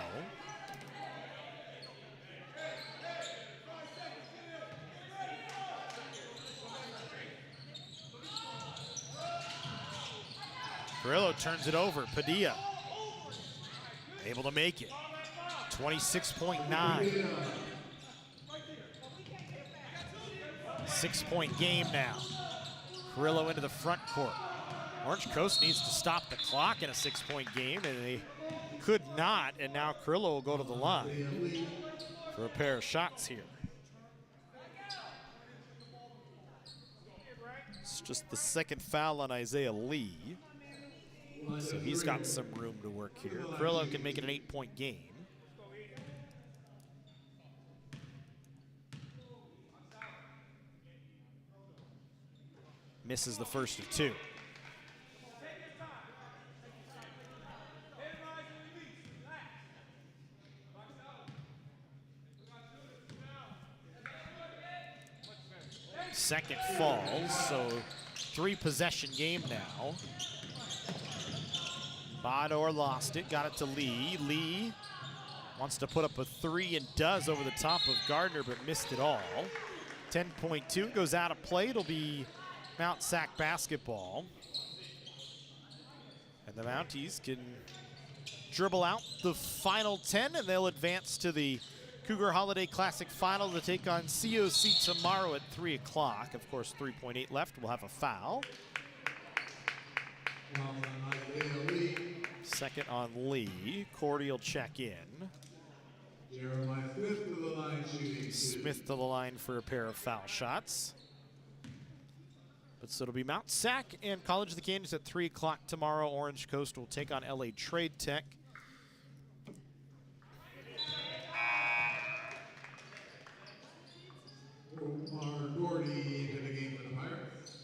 Crillo turns it over. Padilla able to make it. 26.9. 6-point game now. Crillo into the front court. Orange Coast needs to stop the clock in a 6-point game, and they could not, and now Crillo will go to the line for a pair of shots here. It's just the 2nd foul on Isaiah Lee. So he's got some room to work here. Crillo can make it an 8-point game. Misses the first of 2. Second falls, so 3-possession game now. Bajador lost it, got it to Lee. Lee wants to put up a 3 and does over the top of Gardner, but missed it all. 10.2 goes out of play. It'll be Mount Sac basketball. And the Mounties can dribble out the final 10, and they'll advance to the Cougar Holiday Classic Final to take on COC tomorrow at 3 o'clock. Of course, 3.8 left. We'll have a foul. Second on Lee. Cordy will check in. Smith to the line for a pair of foul shots. But so it'll be Mount Sac and College of the Canyons at 3 o'clock tomorrow. Orange Coast will take on LA Trade Tech. Gordy into the game for the Pirates.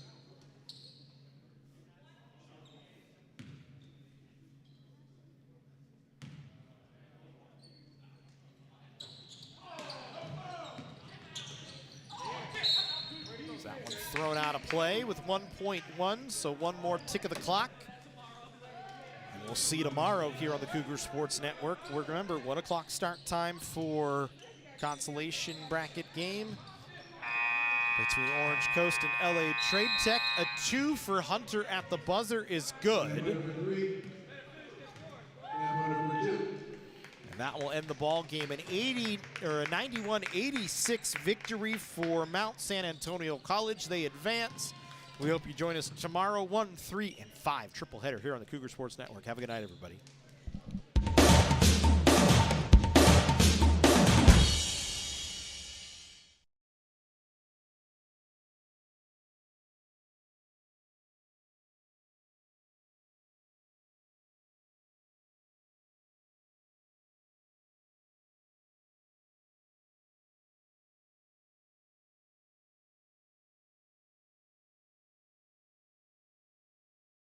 That one thrown out of play with 1.1, so one more tick of the clock. And We'll see you tomorrow here on the Cougar Sports Network. Remember, 1 o'clock start time for consolation bracket game between Orange Coast and LA Trade Tech. A 2 for Hunter at the buzzer is good. Number 3. Number 2. And that will end the ball game. An 91-86 victory for Mount San Antonio College. They advance. We hope you join us tomorrow, 1, 3, and 5 triple header here on the Cougar Sports Network. Have a good night, everybody.